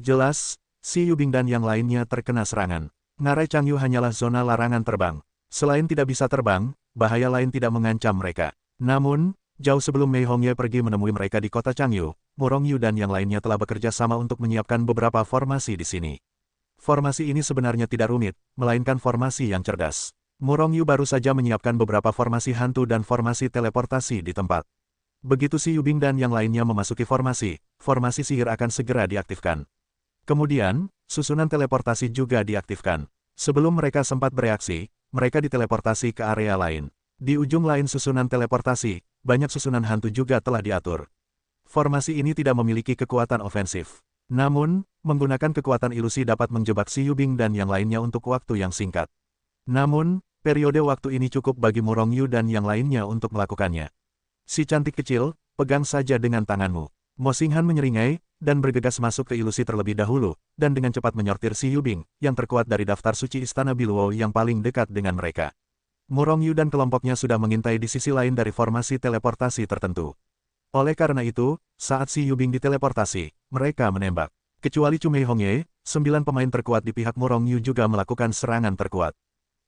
Jelas, si Yubing dan yang lainnya terkena serangan. Ngarai Changyu hanyalah zona larangan terbang. Selain tidak bisa terbang, bahaya lain tidak mengancam mereka. Namun, jauh sebelum Mei Hongye pergi menemui mereka di kota Changyu, Murong Yu dan yang lainnya telah bekerja sama untuk menyiapkan beberapa formasi di sini. Formasi ini sebenarnya tidak rumit, melainkan formasi yang cerdas. Murong Yu baru saja menyiapkan beberapa formasi hantu dan formasi teleportasi di tempat. Begitu si Yubing dan yang lainnya memasuki formasi sihir akan segera diaktifkan. Kemudian, susunan teleportasi juga diaktifkan. Sebelum mereka sempat bereaksi, mereka diteleportasi ke area lain. Di ujung lain susunan teleportasi, banyak susunan hantu juga telah diatur. Formasi ini tidak memiliki kekuatan ofensif. Namun, menggunakan kekuatan ilusi dapat menjebak si Yubing dan yang lainnya untuk waktu yang singkat. Namun, periode waktu ini cukup bagi Murong Yu dan yang lainnya untuk melakukannya. Si cantik kecil, pegang saja dengan tanganmu. Mo Xinghan menyeringai, dan bergegas masuk ke ilusi terlebih dahulu, dan dengan cepat menyortir si Yubing, yang terkuat dari daftar suci Istana Biluo yang paling dekat dengan mereka. Murong Yu dan kelompoknya sudah mengintai di sisi lain dari formasi teleportasi tertentu. Oleh karena itu, saat si Yubing diteleportasi, mereka menembak. Kecuali Chu Mei Hongye, 9 pemain terkuat di pihak Murong Yu juga melakukan serangan terkuat.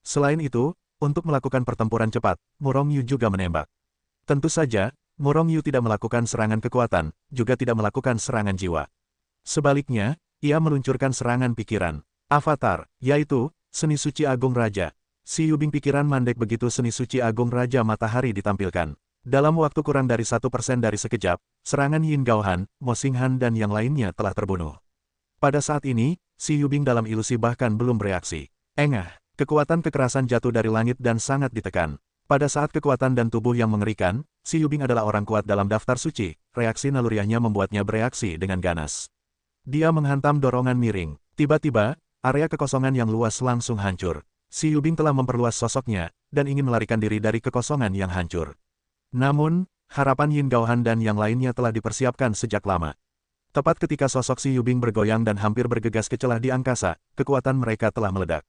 Selain itu, untuk melakukan pertempuran cepat, Murong Yu juga menembak. Tentu saja, Murong Yu tidak melakukan serangan kekuatan, juga tidak melakukan serangan jiwa. Sebaliknya, ia meluncurkan serangan pikiran. Avatar, yaitu, Seni Suci Agung Raja. Si Yubing pikiran mandek begitu Seni Suci Agung Raja Matahari ditampilkan. Dalam waktu kurang dari 1% dari sekejap, serangan Yin Gaohan, Mo Xinghan dan yang lainnya telah terbunuh. Pada saat ini, si Yubing dalam ilusi bahkan belum bereaksi. Engah, kekuatan kekerasan jatuh dari langit dan sangat ditekan. Pada saat kekuatan dan tubuh yang mengerikan, si Yubing adalah orang kuat dalam daftar suci, reaksi naluriahnya membuatnya bereaksi dengan ganas. Dia menghantam dorongan miring. Tiba-tiba, area kekosongan yang luas langsung hancur. Si Yubing telah memperluas sosoknya, dan ingin melarikan diri dari kekosongan yang hancur. Namun, harapan Yin Gaohan dan yang lainnya telah dipersiapkan sejak lama. Tepat ketika sosok si Yubing bergoyang dan hampir bergegas ke celah di angkasa, kekuatan mereka telah meledak.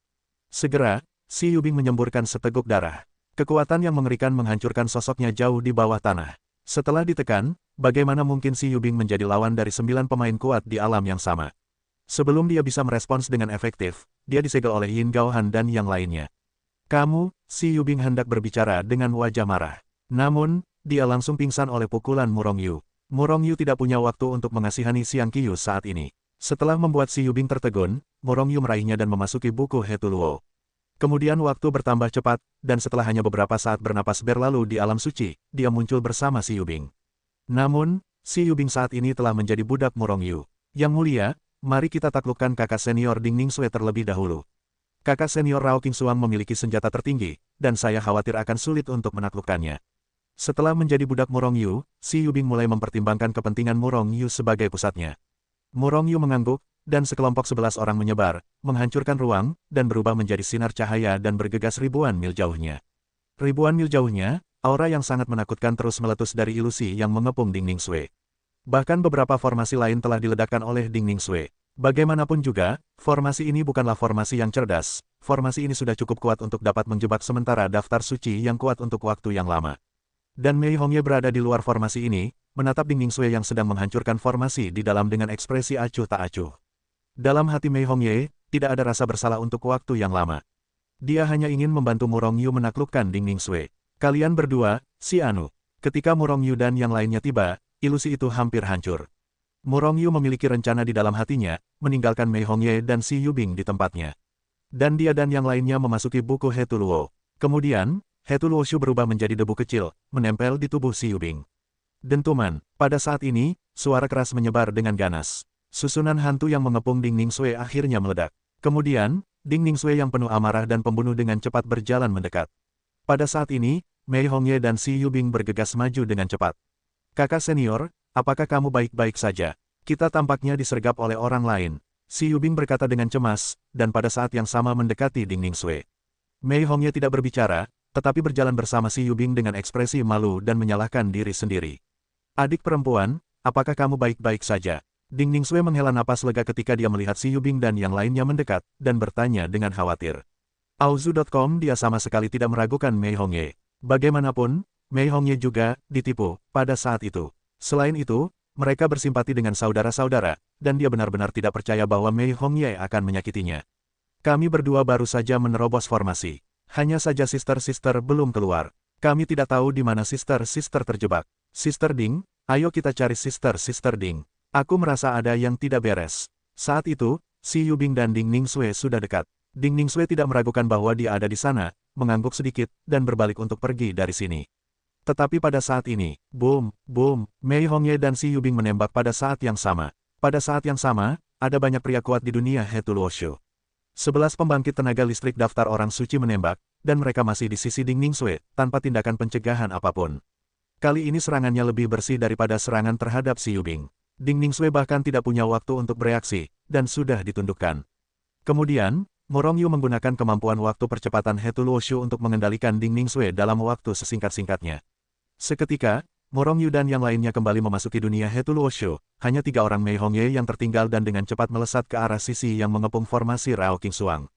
Segera, si Yubing menyemburkan seteguk darah. Kekuatan yang mengerikan menghancurkan sosoknya jauh di bawah tanah. Setelah ditekan, bagaimana mungkin si Yubing menjadi lawan dari 9 pemain kuat di alam yang sama? Sebelum dia bisa merespons dengan efektif, dia disegel oleh Yin Gaohan dan yang lainnya. Kamu, si Yubing hendak berbicara dengan wajah marah. Namun, dia langsung pingsan oleh pukulan Murong Yu. Murong Yu tidak punya waktu untuk mengasihani Xiang Qiyu saat ini. Setelah membuat si Yubing tertegun, Murong Yu meraihnya dan memasuki buku Hetuluo. Kemudian waktu bertambah cepat, dan setelah hanya beberapa saat bernapas berlalu di alam suci, dia muncul bersama si Yubing. Namun, si Yubing saat ini telah menjadi budak Murong Yu. Yang mulia, mari kita taklukkan kakak senior Ding Ningsue terlebih dahulu. Kakak senior Rao Qingxuang memiliki senjata tertinggi, dan saya khawatir akan sulit untuk menaklukkannya. Setelah menjadi budak Murong Yu, si Yubing mulai mempertimbangkan kepentingan Murong Yu sebagai pusatnya. Murong Yu mengangguk, dan sekelompok 11 orang menyebar, menghancurkan ruang, dan berubah menjadi sinar cahaya dan bergegas ribuan mil jauhnya. Ribuan mil jauhnya, aura yang sangat menakutkan terus meletus dari ilusi yang mengepung Ding Ningsue. Bahkan beberapa formasi lain telah diledakkan oleh Ding Ningsue. Bagaimanapun juga, formasi ini bukanlah formasi yang cerdas, formasi ini sudah cukup kuat untuk dapat menjebak sementara daftar suci yang kuat untuk waktu yang lama. Dan Mei Hongye berada di luar formasi ini, menatap Ding Ningsue yang sedang menghancurkan formasi di dalam dengan ekspresi acuh tak acuh. Dalam hati Mei Hongye, tidak ada rasa bersalah untuk waktu yang lama. Dia hanya ingin membantu Murong Yu menaklukkan Ding Ningsue. Kalian berdua, si Anu. Ketika Murong Yu dan yang lainnya tiba, ilusi itu hampir hancur. Murong Yu memiliki rencana di dalam hatinya, meninggalkan Mei Hongye dan si Yubing di tempatnya. Dan dia dan yang lainnya memasuki buku Hetuluo. Kemudian, Hetuluo Shu berubah menjadi debu kecil, menempel di tubuh si Yubing. Dentuman. Pada saat ini, suara keras menyebar dengan ganas. Susunan hantu yang mengepung Ding Ningsue akhirnya meledak. Kemudian, Ding Ningsue yang penuh amarah dan pembunuh dengan cepat berjalan mendekat. Pada saat ini, Mei Hongye dan si Yubing bergegas maju dengan cepat. Kakak senior, apakah kamu baik-baik saja? Kita tampaknya disergap oleh orang lain. Si Yubing berkata dengan cemas, dan pada saat yang sama mendekati Ding Ningsue. Mei Hongye tidak berbicara, tetapi berjalan bersama si Yubing dengan ekspresi malu dan menyalahkan diri sendiri. Adik perempuan, apakah kamu baik-baik saja? Ding Ningsue menghela napas lega ketika dia melihat si Yubing dan yang lainnya mendekat, dan bertanya dengan khawatir. Auzu.com dia sama sekali tidak meragukan Mei Hongye. Bagaimanapun, Mei Hongye juga ditipu pada saat itu. Selain itu, mereka bersimpati dengan saudara-saudara, dan dia benar-benar tidak percaya bahwa Mei Hongye akan menyakitinya. Kami berdua baru saja menerobos formasi. Hanya saja sister-sister belum keluar. Kami tidak tahu di mana sister-sister terjebak. Sister Ding, ayo kita cari sister-sister Ding. Aku merasa ada yang tidak beres. Saat itu, Si Yubing dan Ding Ningsue sudah dekat. Ding Ningsue tidak meragukan bahwa dia ada di sana, mengangguk sedikit, dan berbalik untuk pergi dari sini. Tetapi pada saat ini, boom, boom, Mei Hongye dan Si Yubing menembak pada saat yang sama. Pada saat yang sama, ada banyak pria kuat di dunia Hetuluoshu. 11 pembangkit tenaga listrik daftar orang suci menembak, dan mereka masih di sisi Ding Ningsue, tanpa tindakan pencegahan apapun. Kali ini serangannya lebih bersih daripada serangan terhadap Si Yubing. Ding Ningsue bahkan tidak punya waktu untuk bereaksi, dan sudah ditundukkan. Kemudian, Morongyu menggunakan kemampuan waktu percepatan Hetuluoshu untuk mengendalikan Ding Ningsue dalam waktu sesingkat-singkatnya. Seketika, Morongyu dan yang lainnya kembali memasuki dunia Hetuluoshu, hanya 3 orang Mei Hongye yang tertinggal dan dengan cepat melesat ke arah sisi yang mengepung formasi Rao Qingsuang.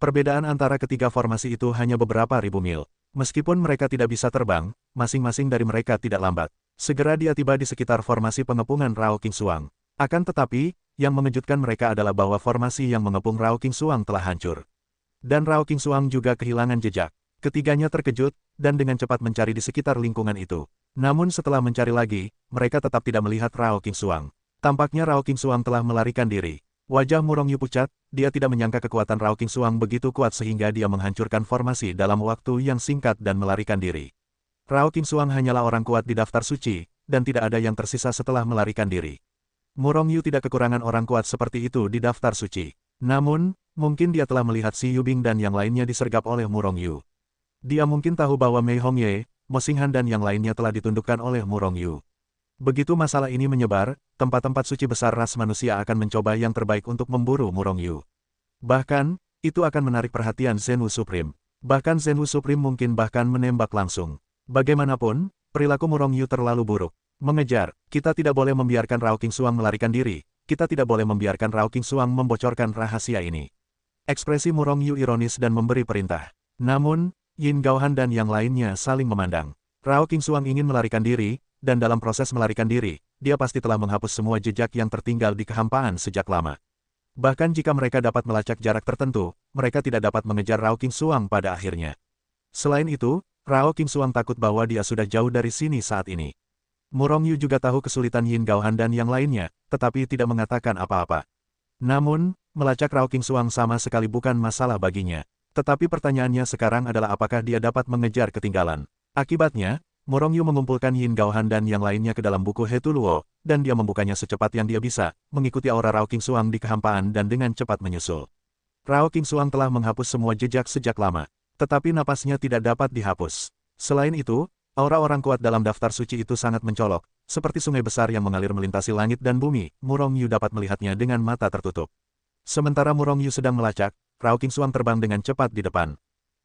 Perbedaan antara ketiga formasi itu hanya beberapa ribu mil. Meskipun mereka tidak bisa terbang, masing-masing dari mereka tidak lambat. Segera dia tiba di sekitar formasi pengepungan Rao Qingsuang. Akan tetapi, yang mengejutkan mereka adalah bahwa formasi yang mengepung Rao Qingsuang telah hancur. Dan Rao Qingsuang juga kehilangan jejak. Ketiganya terkejut, dan dengan cepat mencari di sekitar lingkungan itu. Namun setelah mencari lagi, mereka tetap tidak melihat Rao Qingsuang. Tampaknya Rao Qingsuang telah melarikan diri. Wajah Morongyu pucat, dia tidak menyangka kekuatan Rao Qingsuang begitu kuat sehingga dia menghancurkan formasi dalam waktu yang singkat dan melarikan diri. Rao Qingsuang hanyalah orang kuat di daftar suci, dan tidak ada yang tersisa setelah melarikan diri. Morongyu tidak kekurangan orang kuat seperti itu di daftar suci. Namun, mungkin dia telah melihat Si Yubing dan yang lainnya disergap oleh Morongyu. Dia mungkin tahu bahwa Mei Hongye, Mo Xinghan dan yang lainnya telah ditundukkan oleh Morongyu. Begitu masalah ini menyebar, tempat-tempat suci besar ras manusia akan mencoba yang terbaik untuk memburu Morongyu. Bahkan, itu akan menarik perhatian Zenwu Supreme. Bahkan Zenwu Supreme mungkin bahkan menembak langsung. Bagaimanapun, perilaku Morongyu terlalu buruk. Mengejar, kita tidak boleh membiarkan Rao Qingsuang melarikan diri. Kita tidak boleh membiarkan Rao Qingsuang membocorkan rahasia ini. Ekspresi Morongyu ironis dan memberi perintah. Namun, Yin Gaohan dan yang lainnya saling memandang. Rao Qingsuang ingin melarikan diri, dan dalam proses melarikan diri, dia pasti telah menghapus semua jejak yang tertinggal di kehampaan sejak lama. Bahkan jika mereka dapat melacak jarak tertentu, mereka tidak dapat mengejar Rao Qingsuang pada akhirnya. Selain itu, Rao Qingsuang takut bahwa dia sudah jauh dari sini saat ini. Morongyu juga tahu kesulitan Yin Gaohan dan yang lainnya, tetapi tidak mengatakan apa-apa. Namun, melacak Rao Qingsuang sama sekali bukan masalah baginya. Tetapi pertanyaannya sekarang adalah apakah dia dapat mengejar ketinggalan. Akibatnya, Morongyu mengumpulkan Yin Gaohan dan yang lainnya ke dalam buku Hetuluo, dan dia membukanya secepat yang dia bisa, mengikuti aura Rao Qingsuang di kehampaan dan dengan cepat menyusul. Rao Qingsuang telah menghapus semua jejak sejak lama, tetapi napasnya tidak dapat dihapus. Selain itu, aura orang kuat dalam daftar suci itu sangat mencolok, seperti sungai besar yang mengalir melintasi langit dan bumi. Morongyu dapat melihatnya dengan mata tertutup. Sementara Morongyu sedang melacak, Rao Qingsuang terbang dengan cepat di depan.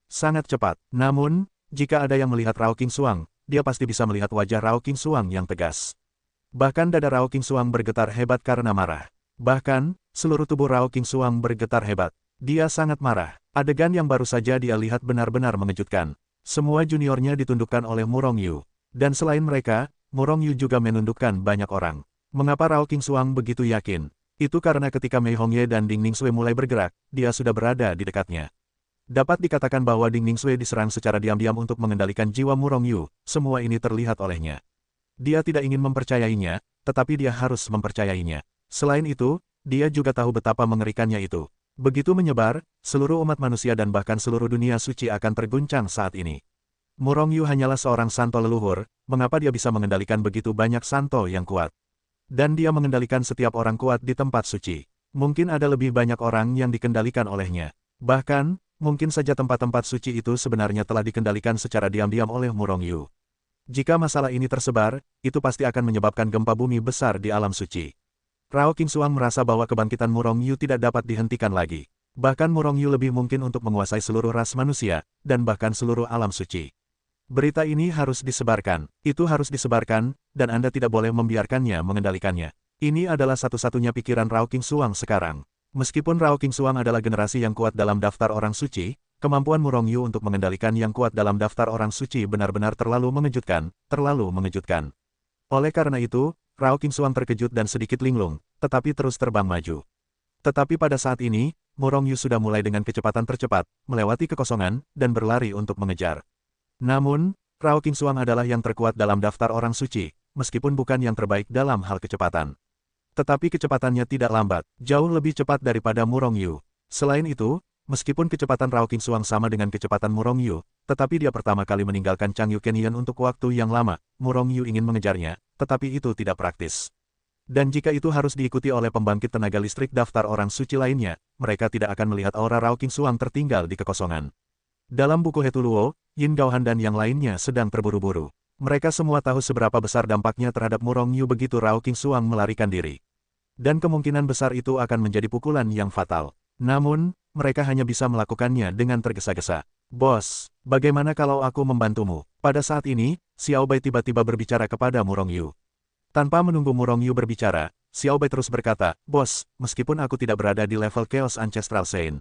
Sangat cepat. Namun, jika ada yang melihat Rao Qingsuang, dia pasti bisa melihat wajah Rao Qingsuang yang tegas. Bahkan dada Rao Qingsuang bergetar hebat karena marah. Bahkan, seluruh tubuh Rao Qingsuang bergetar hebat. Dia sangat marah. Adegan yang baru saja dia lihat benar-benar mengejutkan. Semua juniornya ditundukkan oleh Morongyu. Dan selain mereka, Morongyu juga menundukkan banyak orang. Mengapa Rao Qingsuang begitu yakin? Itu karena ketika Mei Hongye dan Ding Ningsue mulai bergerak, dia sudah berada di dekatnya. Dapat dikatakan bahwa Ding Ningsue diserang secara diam-diam untuk mengendalikan jiwa Morongyu, semua ini terlihat olehnya. Dia tidak ingin mempercayainya, tetapi dia harus mempercayainya. Selain itu, dia juga tahu betapa mengerikannya itu. Begitu menyebar, seluruh umat manusia dan bahkan seluruh dunia suci akan terguncang saat ini. Morongyu hanyalah seorang santo leluhur, mengapa dia bisa mengendalikan begitu banyak santo yang kuat? Dan dia mengendalikan setiap orang kuat di tempat suci. Mungkin ada lebih banyak orang yang dikendalikan olehnya. Bahkan, mungkin saja tempat-tempat suci itu sebenarnya telah dikendalikan secara diam-diam oleh Morongyu. Jika masalah ini tersebar, itu pasti akan menyebabkan gempa bumi besar di alam suci. Rao Qingsuang merasa bahwa kebangkitan Morongyu tidak dapat dihentikan lagi. Bahkan Morongyu lebih mungkin untuk menguasai seluruh ras manusia, dan bahkan seluruh alam suci. Berita ini harus disebarkan. Itu harus disebarkan, dan Anda tidak boleh membiarkannya mengendalikannya. Ini adalah satu-satunya pikiran Rao Qingsuang sekarang. Meskipun Rao Qingsuang adalah generasi yang kuat dalam daftar orang suci, kemampuan Morongyu untuk mengendalikan yang kuat dalam daftar orang suci benar-benar terlalu mengejutkan, terlalu mengejutkan. Oleh karena itu, Rao Qingxuang terkejut dan sedikit linglung, tetapi terus terbang maju. Tetapi pada saat ini, Murong Yu sudah mulai dengan kecepatan tercepat, melewati kekosongan, dan berlari untuk mengejar. Namun, Rao Qingxuang adalah yang terkuat dalam daftar orang suci, meskipun bukan yang terbaik dalam hal kecepatan. Tetapi kecepatannya tidak lambat, jauh lebih cepat daripada Murong Yu. Selain itu, meskipun kecepatan Rao Qingxuang sama dengan kecepatan Murong Yu, tetapi dia pertama kali meninggalkan Changyu Canyon untuk waktu yang lama. Murong Yu ingin mengejarnya, tetapi itu tidak praktis. Dan jika itu harus diikuti oleh pembangkit tenaga listrik daftar orang suci lainnya, mereka tidak akan melihat aura Rao Qingxuang tertinggal di kekosongan. Dalam buku Hetuluo, Yin Gaohan dan yang lainnya sedang terburu-buru. Mereka semua tahu seberapa besar dampaknya terhadap Murong Yu begitu Rao Qingxuang melarikan diri. Dan kemungkinan besar itu akan menjadi pukulan yang fatal. Namun, mereka hanya bisa melakukannya dengan tergesa-gesa. Bos, bagaimana kalau aku membantumu? Pada saat ini, Xiao Bai tiba-tiba berbicara kepada Murong Yu. Tanpa menunggu Murong Yu berbicara, Xiao Bai terus berkata, Bos, meskipun aku tidak berada di level Chaos Ancestral Saint.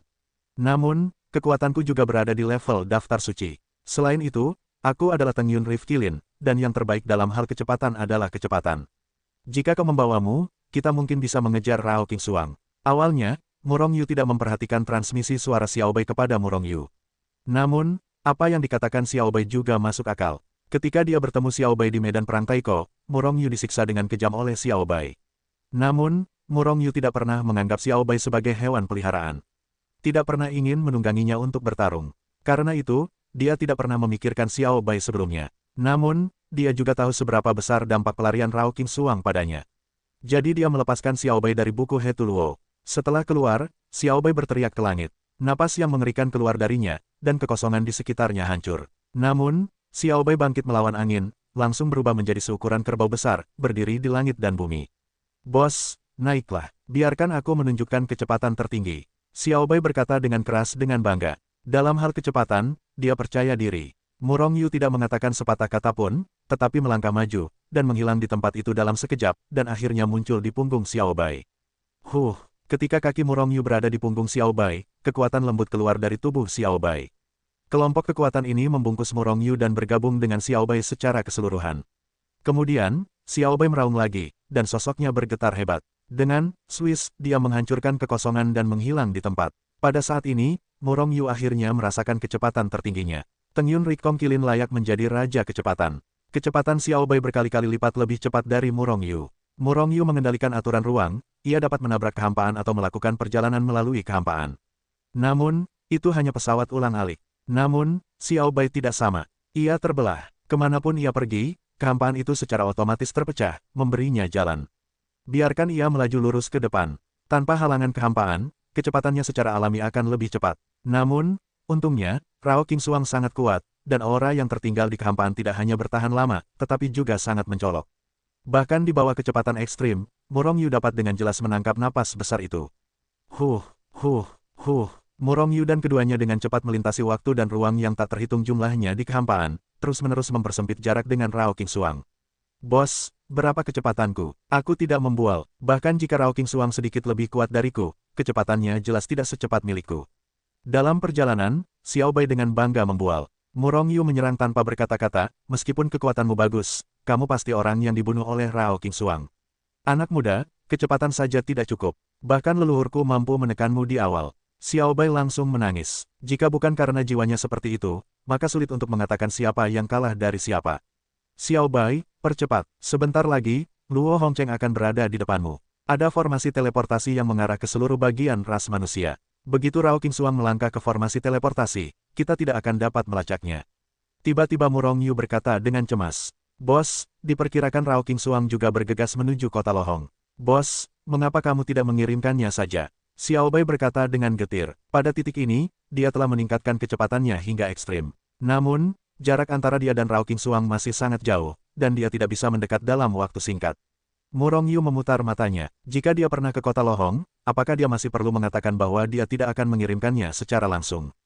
Namun, kekuatanku juga berada di level daftar suci. Selain itu, aku adalah Teng Yun Rift Kilin, dan yang terbaik dalam hal kecepatan adalah kecepatan. Jika kau membawamu, kita mungkin bisa mengejar Rao Qingxuang. Awalnya, Murong Yu tidak memperhatikan transmisi suara Xiao Bai kepada Murong Yu. Namun, apa yang dikatakan Xiao Bai juga masuk akal. Ketika dia bertemu Xiao Bai di medan perang Taiko, Murong Yu disiksa dengan kejam oleh Xiao Bai. Namun, Murong Yu tidak pernah menganggap Xiao Bai sebagai hewan peliharaan. Tidak pernah ingin menungganginya untuk bertarung. Karena itu, dia tidak pernah memikirkan Xiao Bai sebelumnya. Namun, dia juga tahu seberapa besar dampak pelarian Rao Qingxuang padanya. Jadi dia melepaskan Xiao Bai dari buku Hetuluo. Setelah keluar, Xiao Bai berteriak ke langit. Napas yang mengerikan keluar darinya, dan kekosongan di sekitarnya hancur. Namun, Xiao Bai bangkit melawan angin, langsung berubah menjadi seukuran kerbau besar, berdiri di langit dan bumi. Bos, naiklah. Biarkan aku menunjukkan kecepatan tertinggi. Xiao Bai berkata dengan keras dengan bangga. Dalam hal kecepatan, dia percaya diri. Murong Yu tidak mengatakan sepatah kata pun, tetapi melangkah maju, dan menghilang di tempat itu dalam sekejap, dan akhirnya muncul di punggung Xiao Bai. Ketika kaki Murong Yu berada di punggung Xiao Bai, kekuatan lembut keluar dari tubuh Xiao Bai. Kelompok kekuatan ini membungkus Murong Yu dan bergabung dengan Xiao Bai secara keseluruhan. Kemudian, Xiao Bai meraung lagi, dan sosoknya bergetar hebat. Dengan swish, dia menghancurkan kekosongan dan menghilang di tempat. Pada saat ini, Murong Yu akhirnya merasakan kecepatan tertingginya. Teng Yun Ritkong Kilin layak menjadi raja kecepatan. Kecepatan Xiao Bai berkali-kali lipat lebih cepat dari Murong Yu. Murong Yu mengendalikan aturan ruang, ia dapat menabrak kehampaan atau melakukan perjalanan melalui kehampaan. Namun, itu hanya pesawat ulang-alik. Namun, Xiao Bai tidak sama. Ia terbelah. Kemanapun ia pergi, kehampaan itu secara otomatis terpecah, memberinya jalan. Biarkan ia melaju lurus ke depan. Tanpa halangan kehampaan, kecepatannya secara alami akan lebih cepat. Namun, untungnya, Rao Qingxuang sangat kuat, dan aura yang tertinggal di kehampaan tidak hanya bertahan lama, tetapi juga sangat mencolok. Bahkan di bawah kecepatan ekstrim, Murong Yu dapat dengan jelas menangkap napas besar itu. Murong Yu dan keduanya dengan cepat melintasi waktu dan ruang yang tak terhitung jumlahnya di kehampaan, terus-menerus mempersempit jarak dengan Rao Qingxuang. Bos, berapa kecepatanku? Aku tidak membual, bahkan jika Rao Qingxuang sedikit lebih kuat dariku, kecepatannya jelas tidak secepat milikku. Dalam perjalanan, Xiao Bai dengan bangga membual. Murong Yu menyerang tanpa berkata-kata, meskipun kekuatanmu bagus, kamu pasti orang yang dibunuh oleh Rao Qingxuang. Anak muda, kecepatan saja tidak cukup. Bahkan leluhurku mampu menekanmu di awal. Xiao Bai langsung menangis. Jika bukan karena jiwanya seperti itu, maka sulit untuk mengatakan siapa yang kalah dari siapa. Xiao Bai, percepat. Sebentar lagi, Luo Hongcheng akan berada di depanmu. Ada formasi teleportasi yang mengarah ke seluruh bagian ras manusia. Begitu Rao Qingxuang melangkah ke formasi teleportasi, kita tidak akan dapat melacaknya. Tiba-tiba Murong Yu berkata dengan cemas. Bos, diperkirakan Rao Qingxuang juga bergegas menuju kota Lohong. Bos, mengapa kamu tidak mengirimkannya saja? Xiao Bai berkata dengan getir. Pada titik ini, dia telah meningkatkan kecepatannya hingga ekstrim. Namun, jarak antara dia dan Rao Qingxuang masih sangat jauh, dan dia tidak bisa mendekat dalam waktu singkat. Murong Yu memutar matanya. Jika dia pernah ke kota Lohong, apakah dia masih perlu mengatakan bahwa dia tidak akan mengirimkannya secara langsung?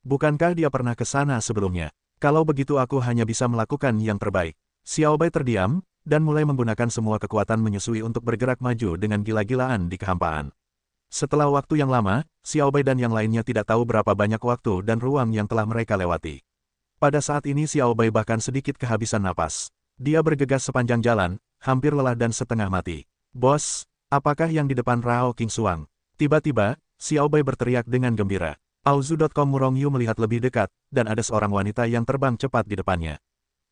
Bukankah dia pernah ke sana sebelumnya? Kalau begitu aku hanya bisa melakukan yang terbaik. Xiao Bai terdiam, dan mulai menggunakan semua kekuatan menyusui untuk bergerak maju dengan gila-gilaan di kehampaan. Setelah waktu yang lama, Xiao Bai dan yang lainnya tidak tahu berapa banyak waktu dan ruang yang telah mereka lewati. Pada saat ini Xiao Bai bahkan sedikit kehabisan napas. Dia bergegas sepanjang jalan, hampir lelah dan setengah mati. Bos, apakah yang di depan Rao Qingxuang? Tiba-tiba, Xiao Bai berteriak dengan gembira. Auzu.com Murong Yu melihat lebih dekat, dan ada seorang wanita yang terbang cepat di depannya.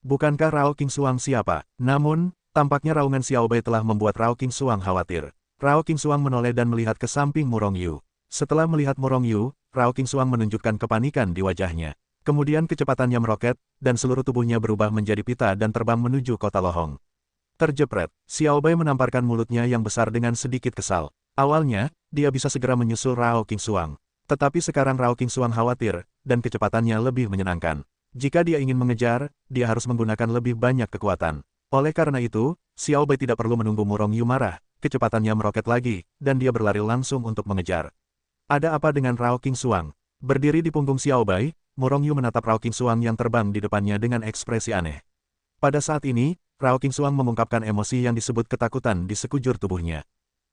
Bukankah Rao Qingxuang siapa? Namun, tampaknya raungan Xiao Bai telah membuat Rao Qingxuang khawatir. Rao Qingxuang menoleh dan melihat ke samping Murong Yu. Setelah melihat Murong Yu, Rao Qingxuang menunjukkan kepanikan di wajahnya. Kemudian kecepatannya meroket, dan seluruh tubuhnya berubah menjadi pita dan terbang menuju kota Lohong. Terjepret, Xiao Bai menamparkan mulutnya yang besar dengan sedikit kesal. Awalnya, dia bisa segera menyusul Rao Qingxuang. Tetapi sekarang Rao Qingxuang khawatir, dan kecepatannya lebih menyenangkan. Jika dia ingin mengejar, dia harus menggunakan lebih banyak kekuatan. Oleh karena itu, Xiao Bai tidak perlu menunggu Murong Yu marah, kecepatannya meroket lagi, dan dia berlari langsung untuk mengejar. Ada apa dengan Rao Qingxuang? Berdiri di punggung Xiao Bai, Murong Yu menatap Rao Qingxuang yang terbang di depannya dengan ekspresi aneh. Pada saat ini, Rao Qingxuang mengungkapkan emosi yang disebut ketakutan di sekujur tubuhnya.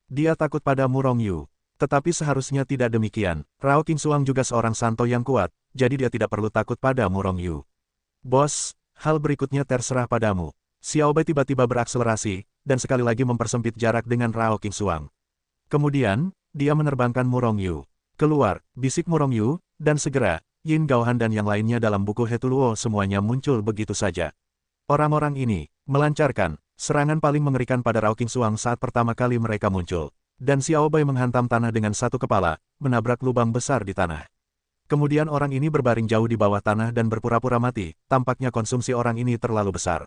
Dia takut pada Murong Yu. Tetapi seharusnya tidak demikian. Rao Qingxuang juga seorang santo yang kuat, jadi dia tidak perlu takut pada Murong Yu. Bos, hal berikutnya terserah padamu. Xiao Bai tiba-tiba berakselerasi, dan sekali lagi mempersempit jarak dengan Rao Qingxuang. Kemudian, dia menerbangkan Murong Yu. Keluar, bisik Murong Yu, dan segera, Yin Gaohan dan yang lainnya dalam buku Hetuluo semuanya muncul begitu saja. Orang-orang ini melancarkan serangan paling mengerikan pada Rao Qingxuang saat pertama kali mereka muncul. Dan Xiao Bai menghantam tanah dengan satu kepala, menabrak lubang besar di tanah. Kemudian orang ini berbaring jauh di bawah tanah dan berpura-pura mati, tampaknya konsumsi orang ini terlalu besar.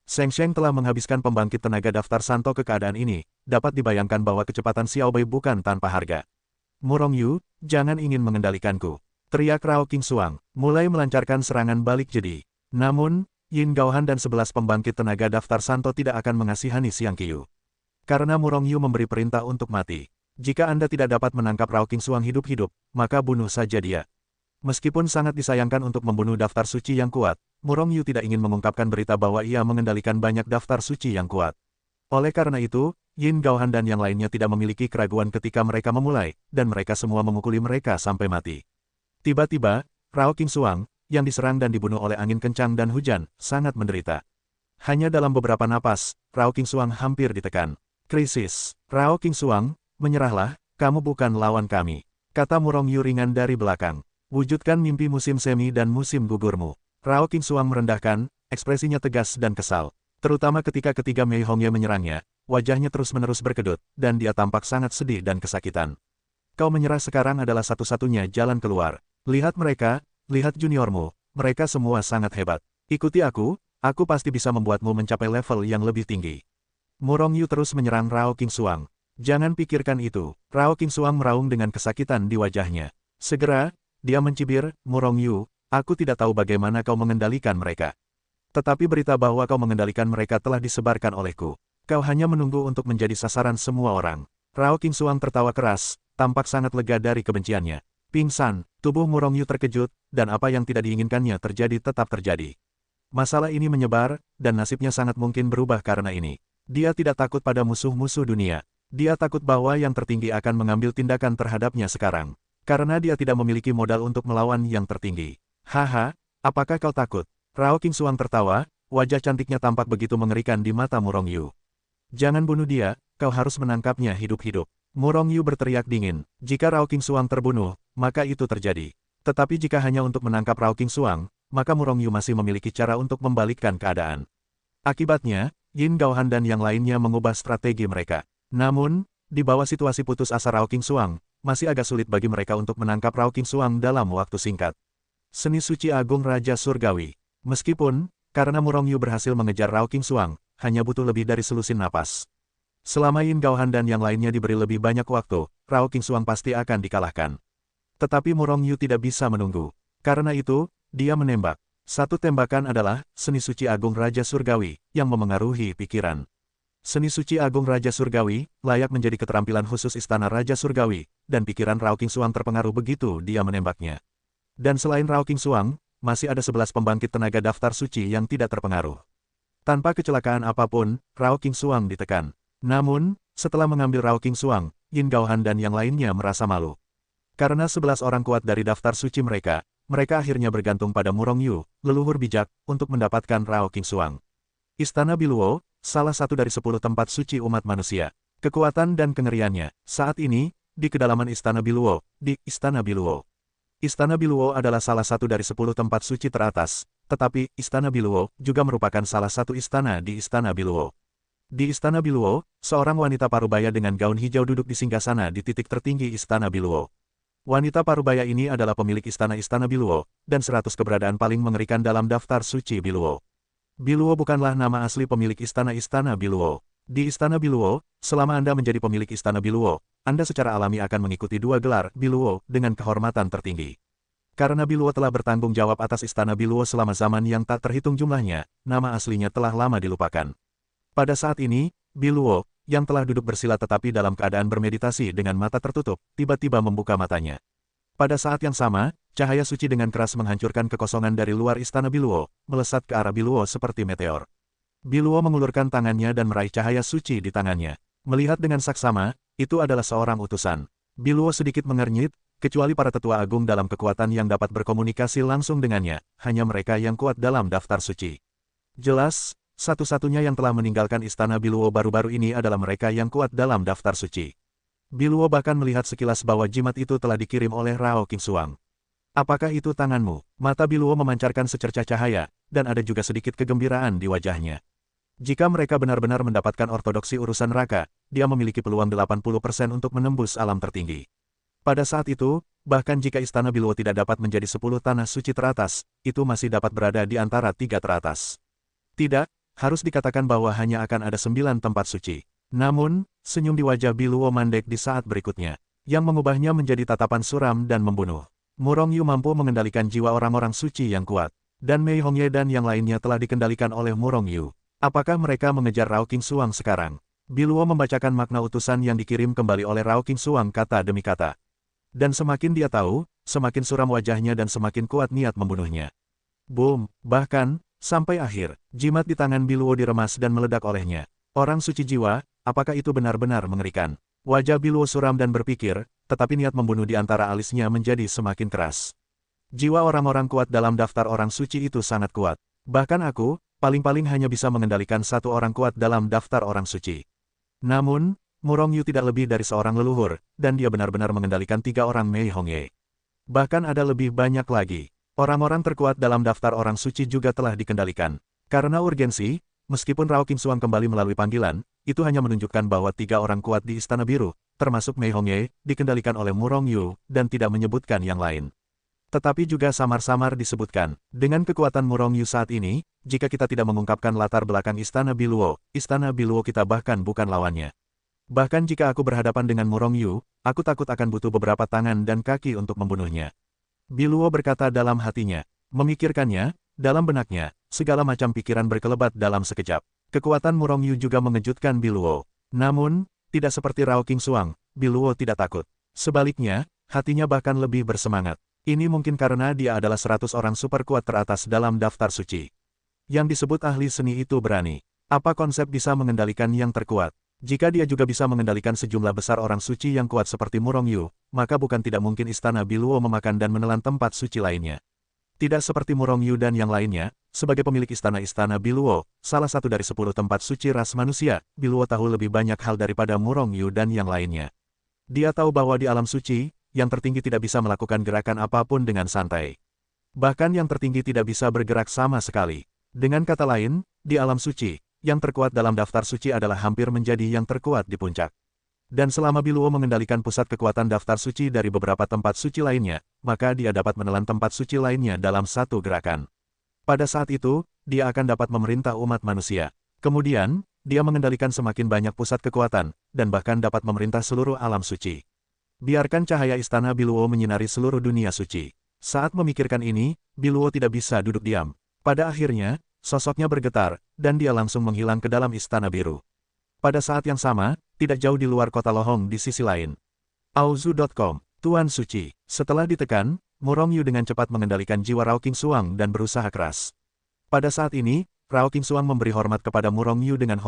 Sheng Sheng telah menghabiskan pembangkit tenaga daftar santo ke keadaan ini, dapat dibayangkan bahwa kecepatan Xiao Bai bukan tanpa harga. Murong Yu, jangan ingin mengendalikanku. Teriak Rao Qingxuang, mulai melancarkan serangan balik jadi. Namun, Yin Gaohan dan 11 pembangkit tenaga daftar santo tidak akan mengasihani Xiang Qiu. Karena Murong Yu memberi perintah untuk mati. Jika Anda tidak dapat menangkap Rao Qingxuang hidup-hidup, maka bunuh saja dia. Meskipun sangat disayangkan untuk membunuh daftar suci yang kuat, Murong Yu tidak ingin mengungkapkan berita bahwa ia mengendalikan banyak daftar suci yang kuat. Oleh karena itu, Yin Gaohan dan yang lainnya tidak memiliki keraguan ketika mereka memulai, dan mereka semua memukuli mereka sampai mati. Tiba-tiba, Rao Qingxuang, yang diserang dan dibunuh oleh angin kencang dan hujan, sangat menderita. Hanya dalam beberapa napas, Rao Qingxuang hampir ditekan. Krisis. Rao Qingxuang, menyerahlah, kamu bukan lawan kami. Kata Murong Yu ringan dari belakang. Wujudkan mimpi musim semi dan musim gugurmu. Rao Qingxuang merendahkan, ekspresinya tegas dan kesal. Terutama ketika ketiga Mei Hongye menyerangnya, wajahnya terus-menerus berkedut, dan dia tampak sangat sedih dan kesakitan. Kau menyerah sekarang adalah satu-satunya jalan keluar. Lihat mereka, lihat juniormu, mereka semua sangat hebat. Ikuti aku pasti bisa membuatmu mencapai level yang lebih tinggi. Murong Yu terus menyerang Rao Qingxuang. Jangan pikirkan itu. Rao Qingxuang meraung dengan kesakitan di wajahnya. Segera, dia mencibir, Murong Yu, aku tidak tahu bagaimana kau mengendalikan mereka. Tetapi berita bahwa kau mengendalikan mereka telah disebarkan olehku. Kau hanya menunggu untuk menjadi sasaran semua orang. Rao Qingxuang tertawa keras, tampak sangat lega dari kebenciannya. Pingsan, tubuh Murong Yu terkejut, dan apa yang tidak diinginkannya terjadi tetap terjadi. Masalah ini menyebar, dan nasibnya sangat mungkin berubah karena ini. Dia tidak takut pada musuh-musuh dunia. Dia takut bahwa yang tertinggi akan mengambil tindakan terhadapnya sekarang. Karena dia tidak memiliki modal untuk melawan yang tertinggi. Haha, apakah kau takut? Rao Qingxuang tertawa, wajah cantiknya tampak begitu mengerikan di mata Murong Yu. Jangan bunuh dia, kau harus menangkapnya hidup-hidup. Murong Yu berteriak dingin, jika Rao Qingxuang terbunuh, maka itu terjadi. Tetapi jika hanya untuk menangkap Rao Qingxuang, maka Murong Yu masih memiliki cara untuk membalikkan keadaan. Akibatnya, Yin Gaohan dan yang lainnya mengubah strategi mereka. Namun, di bawah situasi putus asa Rao Qingxuang, masih agak sulit bagi mereka untuk menangkap Rao Qingxuang dalam waktu singkat. Seni Suci Agung Raja Surgawi. Meskipun, karena Murong Yu berhasil mengejar Rao Qingxuang, hanya butuh lebih dari selusin napas. Selama Yin Gaohan dan yang lainnya diberi lebih banyak waktu, Rao Qingxuang pasti akan dikalahkan. Tetapi Murong Yu tidak bisa menunggu. Karena itu, dia menembak. Satu tembakan adalah Seni Suci Agung Raja Surgawi, yang memengaruhi pikiran. Seni Suci Agung Raja Surgawi, layak menjadi keterampilan khusus Istana Raja Surgawi, dan pikiran Rao Qingxuang terpengaruh begitu dia menembaknya. Dan selain Rao Qingxuang, masih ada 11 pembangkit tenaga daftar suci yang tidak terpengaruh. Tanpa kecelakaan apapun, Rao Qingxuang ditekan. Namun, setelah mengambil Rao Qingxuang, Yin Gaohan dan yang lainnya merasa malu. Karena 11 orang kuat dari daftar suci mereka akhirnya bergantung pada Murong Yu, leluhur bijak, untuk mendapatkan Rao Qingxuang. Istana Biluo, salah satu dari 10 tempat suci umat manusia. Kekuatan dan kengeriannya, saat ini, di kedalaman Istana Biluo, di Istana Biluo. Istana Biluo adalah salah satu dari 10 tempat suci teratas, tetapi Istana Biluo juga merupakan salah satu istana di Istana Biluo. Di Istana Biluo, seorang wanita parubaya dengan gaun hijau duduk di singgasana di titik tertinggi Istana Biluo. Wanita parubaya ini adalah pemilik Istana Biluo, dan 100 keberadaan paling mengerikan dalam daftar suci Biluo. Biluo bukanlah nama asli pemilik Istana Biluo. Di Istana Biluo, selama Anda menjadi pemilik Istana Biluo, Anda secara alami akan mengikuti 2 gelar Biluo dengan kehormatan tertinggi. Karena Biluo telah bertanggung jawab atas Istana Biluo selama zaman yang tak terhitung jumlahnya, nama aslinya telah lama dilupakan. Pada saat ini, Biluo, yang telah duduk bersila tetapi dalam keadaan bermeditasi dengan mata tertutup, tiba-tiba membuka matanya. Pada saat yang sama, cahaya suci dengan keras menghancurkan kekosongan dari luar Istana Biluo, melesat ke arah Biluo seperti meteor. Biluo mengulurkan tangannya dan meraih cahaya suci di tangannya. Melihat dengan saksama, itu adalah seorang utusan. Biluo sedikit mengernyit, kecuali para tetua agung dalam kekuatan yang dapat berkomunikasi langsung dengannya, hanya mereka yang kuat dalam daftar suci. Jelas, satu-satunya yang telah meninggalkan Istana Biluo baru-baru ini adalah mereka yang kuat dalam daftar suci. Biluo bahkan melihat sekilas bahwa jimat itu telah dikirim oleh Rao Qingxuang. Apakah itu tanganmu? Mata Biluo memancarkan secercah cahaya, dan ada juga sedikit kegembiraan di wajahnya. Jika mereka benar-benar mendapatkan ortodoksi urusan neraka, dia memiliki peluang 80% untuk menembus alam tertinggi. Pada saat itu, bahkan jika Istana Biluo tidak dapat menjadi 10 tanah suci teratas, itu masih dapat berada di antara 3 teratas. Tidak, harus dikatakan bahwa hanya akan ada 9 tempat suci. Namun, senyum di wajah Biluo mandek di saat berikutnya, yang mengubahnya menjadi tatapan suram dan membunuh. Murong Yu mampu mengendalikan jiwa orang-orang suci yang kuat, dan Mei Hongye dan yang lainnya telah dikendalikan oleh Murong Yu. Apakah mereka mengejar Rao Qingxuang sekarang? Biluo membacakan makna utusan yang dikirim kembali oleh Rao Qingxuang kata demi kata. Dan semakin dia tahu, semakin suram wajahnya dan semakin kuat niat membunuhnya. Boom, bahkan, sampai akhir, jimat di tangan Biluo diremas dan meledak olehnya. Orang suci jiwa, apakah itu benar-benar mengerikan? Wajah Biluo suram dan berpikir, tetapi niat membunuh di antara alisnya menjadi semakin keras. Jiwa orang-orang kuat dalam daftar orang suci itu sangat kuat. Bahkan aku, paling-paling hanya bisa mengendalikan 1 orang kuat dalam daftar orang suci. Namun, Murong Yu tidak lebih dari seorang leluhur, dan dia benar-benar mengendalikan 3 orang Mei Hongye. Bahkan ada lebih banyak lagi. Orang-orang terkuat dalam daftar orang suci juga telah dikendalikan. Karena urgensi, meskipun Rao Qingxuang kembali melalui panggilan, itu hanya menunjukkan bahwa 3 orang kuat di Istana Biru, termasuk Mei Hongye, dikendalikan oleh Murong Yu, dan tidak menyebutkan yang lain. Tetapi juga samar-samar disebutkan, dengan kekuatan Murong Yu saat ini, jika kita tidak mengungkapkan latar belakang Istana Biluo kita bahkan bukan lawannya. Bahkan jika aku berhadapan dengan Murong Yu, aku takut akan butuh beberapa tangan dan kaki untuk membunuhnya. Biluo berkata dalam hatinya. Memikirkannya, dalam benaknya, segala macam pikiran berkelebat dalam sekejap. Kekuatan Murong Yu juga mengejutkan Biluo. Namun, tidak seperti Rao Qingxuang, Biluo tidak takut. Sebaliknya, hatinya bahkan lebih bersemangat. Ini mungkin karena dia adalah 100 orang super kuat teratas dalam daftar suci. Yang disebut ahli seni itu berani. Apa konsep bisa mengendalikan yang terkuat? Jika dia juga bisa mengendalikan sejumlah besar orang suci yang kuat seperti Murong Yu, maka bukan tidak mungkin Istana Biluo memakan dan menelan tempat suci lainnya. Tidak seperti Murong Yu dan yang lainnya, sebagai pemilik Istana Biluo, salah satu dari 10 tempat suci ras manusia, Biluo tahu lebih banyak hal daripada Murong Yu dan yang lainnya. Dia tahu bahwa di alam suci, yang tertinggi tidak bisa melakukan gerakan apapun dengan santai. Bahkan yang tertinggi tidak bisa bergerak sama sekali. Dengan kata lain, di alam suci, yang terkuat dalam daftar suci adalah hampir menjadi yang terkuat di puncak. Dan selama Biluo mengendalikan pusat kekuatan daftar suci dari beberapa tempat suci lainnya, maka dia dapat menelan tempat suci lainnya dalam satu gerakan. Pada saat itu, dia akan dapat memerintah umat manusia. Kemudian, dia mengendalikan semakin banyak pusat kekuatan, dan bahkan dapat memerintah seluruh alam suci. Biarkan cahaya Istana Biluo menyinari seluruh dunia suci. Saat memikirkan ini, Biluo tidak bisa duduk diam. Pada akhirnya, sosoknya bergetar, dan dia langsung menghilang ke dalam Istana Biru. Pada saat yang sama, tidak jauh di luar kota Lohong di sisi lain. Aozu.com, Tuan Suci. Setelah ditekan, Murong Yu dengan cepat mengendalikan jiwa Rao Qingxuang dan berusaha keras. Pada saat ini, Rao Qingxuang memberi hormat kepada Murong Yu dengan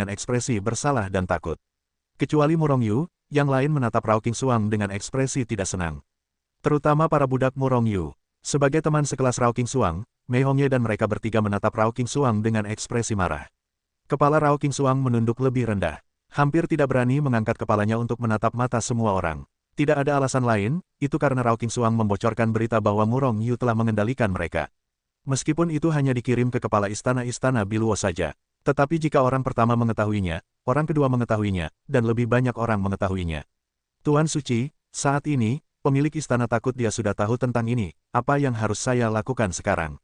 ekspresi bersalah dan takut. Kecuali Murong Yu, yang lain menatap Rao Qingxuang dengan ekspresi tidak senang. Terutama para budak Murong Yu. Sebagai teman sekelas Rao Qingxuang, Mei Hongye dan mereka bertiga menatap Rao Qingxuang dengan ekspresi marah. Kepala Rao Qingxuang menunduk lebih rendah. Hampir tidak berani mengangkat kepalanya untuk menatap mata semua orang. Tidak ada alasan lain, itu karena Rao Qingxuang membocorkan berita bahwa Murong Yu telah mengendalikan mereka. Meskipun itu hanya dikirim ke kepala istana-istana Biluo saja. Tetapi jika orang pertama mengetahuinya, orang kedua mengetahuinya, dan lebih banyak orang mengetahuinya. Tuan Suci, saat ini, pemilik istana takut dia sudah tahu tentang ini, apa yang harus saya lakukan sekarang?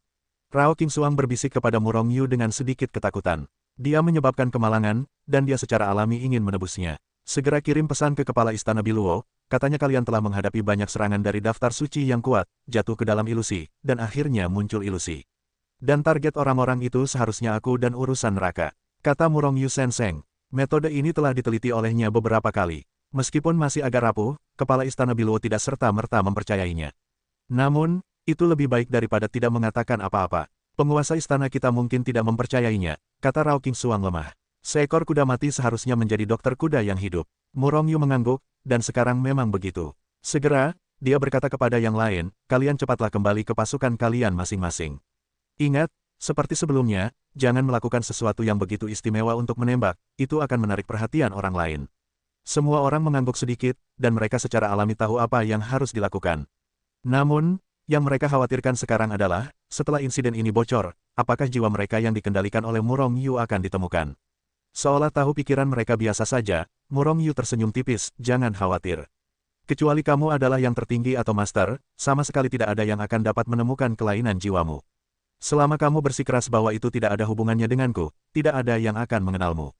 Rao Qingxuang berbisik kepada Murong Yu dengan sedikit ketakutan. Dia menyebabkan kemalangan, dan dia secara alami ingin menebusnya. Segera kirim pesan ke kepala istana Biluo, katanya kalian telah menghadapi banyak serangan dari daftar suci yang kuat, jatuh ke dalam ilusi, dan akhirnya muncul ilusi. Dan target orang-orang itu seharusnya aku dan urusan neraka. Kata Murong Yu Senseng. Metode ini telah diteliti olehnya beberapa kali. Meskipun masih agak rapuh, kepala istana Biluo tidak serta-merta mempercayainya. Namun, itu lebih baik daripada tidak mengatakan apa-apa. Penguasa istana kita mungkin tidak mempercayainya, kata Rao Qingxuang lemah. Seekor kuda mati seharusnya menjadi dokter kuda yang hidup. Murong Yu mengangguk, dan sekarang memang begitu. Segera, dia berkata kepada yang lain, kalian cepatlah kembali ke pasukan kalian masing-masing. Ingat, seperti sebelumnya, jangan melakukan sesuatu yang begitu istimewa untuk menembak, itu akan menarik perhatian orang lain. Semua orang mengangguk sedikit, dan mereka secara alami tahu apa yang harus dilakukan. Namun, yang mereka khawatirkan sekarang adalah, setelah insiden ini bocor, apakah jiwa mereka yang dikendalikan oleh Murong Yu akan ditemukan? Seolah tahu pikiran mereka biasa saja, Murong Yu tersenyum tipis, jangan khawatir. Kecuali kamu adalah yang tertinggi atau master, sama sekali tidak ada yang akan dapat menemukan kelainan jiwamu. Selama kamu bersikeras bahwa itu tidak ada hubungannya denganku, tidak ada yang akan mengenalmu.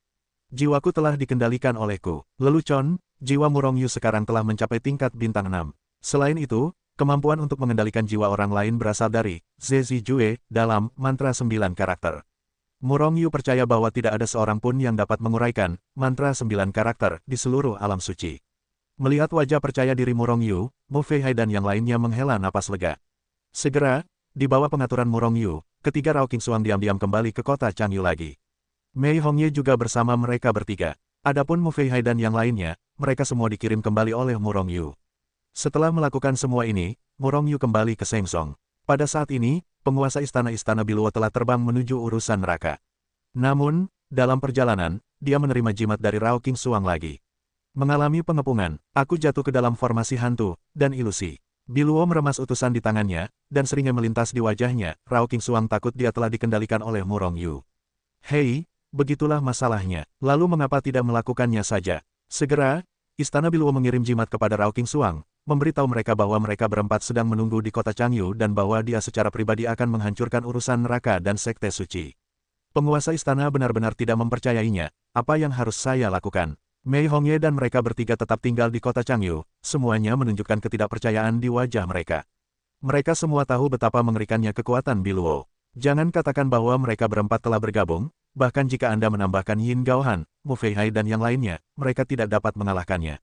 Jiwaku telah dikendalikan olehku. Lelucon, jiwa Murong Yu sekarang telah mencapai tingkat bintang 6. Selain itu, kemampuan untuk mengendalikan jiwa orang lain berasal dari Zezi Jue dalam mantra 9 karakter. Murong Yu percaya bahwa tidak ada seorang pun yang dapat menguraikan mantra 9 karakter di seluruh alam suci. Melihat wajah percaya diri Murong Yu, Mu Feihai dan yang lainnya menghela napas lega. Segera, di bawah pengaturan Murong Yu, ketiga Rao Qingxuang diam-diam kembali ke kota Changyu lagi. Mei Hongye juga bersama mereka bertiga. Adapun Mu Feihai dan yang lainnya, mereka semua dikirim kembali oleh Murong Yu. Setelah melakukan semua ini, Murong Yu kembali ke Shengsong. Pada saat ini, penguasa istana-istana Biluo telah terbang menuju urusan neraka. Namun, dalam perjalanan, dia menerima jimat dari Rao Qingxuang lagi. Mengalami pengepungan, aku jatuh ke dalam formasi hantu, dan ilusi. Biluo meremas utusan di tangannya, dan seringnya melintas di wajahnya, Rao Qingxuang takut dia telah dikendalikan oleh Murong Yu. Hei, begitulah masalahnya, lalu mengapa tidak melakukannya saja? Segera, Istana Biluo mengirim jimat kepada Rao Qingxuang, memberitahu mereka bahwa mereka berempat sedang menunggu di kota Changyu dan bahwa dia secara pribadi akan menghancurkan urusan neraka dan sekte suci. Penguasa istana benar-benar tidak mempercayainya, apa yang harus saya lakukan? Mei Hongye dan mereka bertiga tetap tinggal di kota Changyu, semuanya menunjukkan ketidakpercayaan di wajah mereka. Mereka semua tahu betapa mengerikannya kekuatan Biluo. Jangan katakan bahwa mereka berempat telah bergabung, bahkan jika Anda menambahkan Yin Gaohan, Mu Feihai dan yang lainnya, mereka tidak dapat mengalahkannya.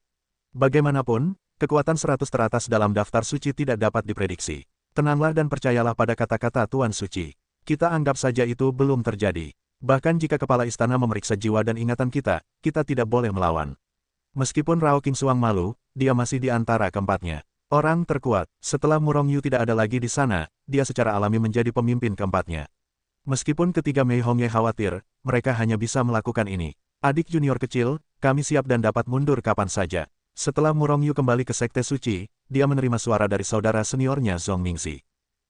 Bagaimanapun, kekuatan 100 teratas dalam daftar suci tidak dapat diprediksi. Tenanglah dan percayalah pada kata-kata Tuan Suci. Kita anggap saja itu belum terjadi. Bahkan jika kepala istana memeriksa jiwa dan ingatan kita, kita tidak boleh melawan. Meskipun Rao Qingxuang malu, dia masih di antara keempatnya. Orang terkuat, setelah Murong Yu tidak ada lagi di sana, dia secara alami menjadi pemimpin keempatnya. Meskipun ketiga Mei Hongye khawatir, mereka hanya bisa melakukan ini. Adik junior kecil, kami siap dan dapat mundur kapan saja. Setelah Murong Yu kembali ke Sekte Suci, dia menerima suara dari saudara seniornya Zhong Mingxi.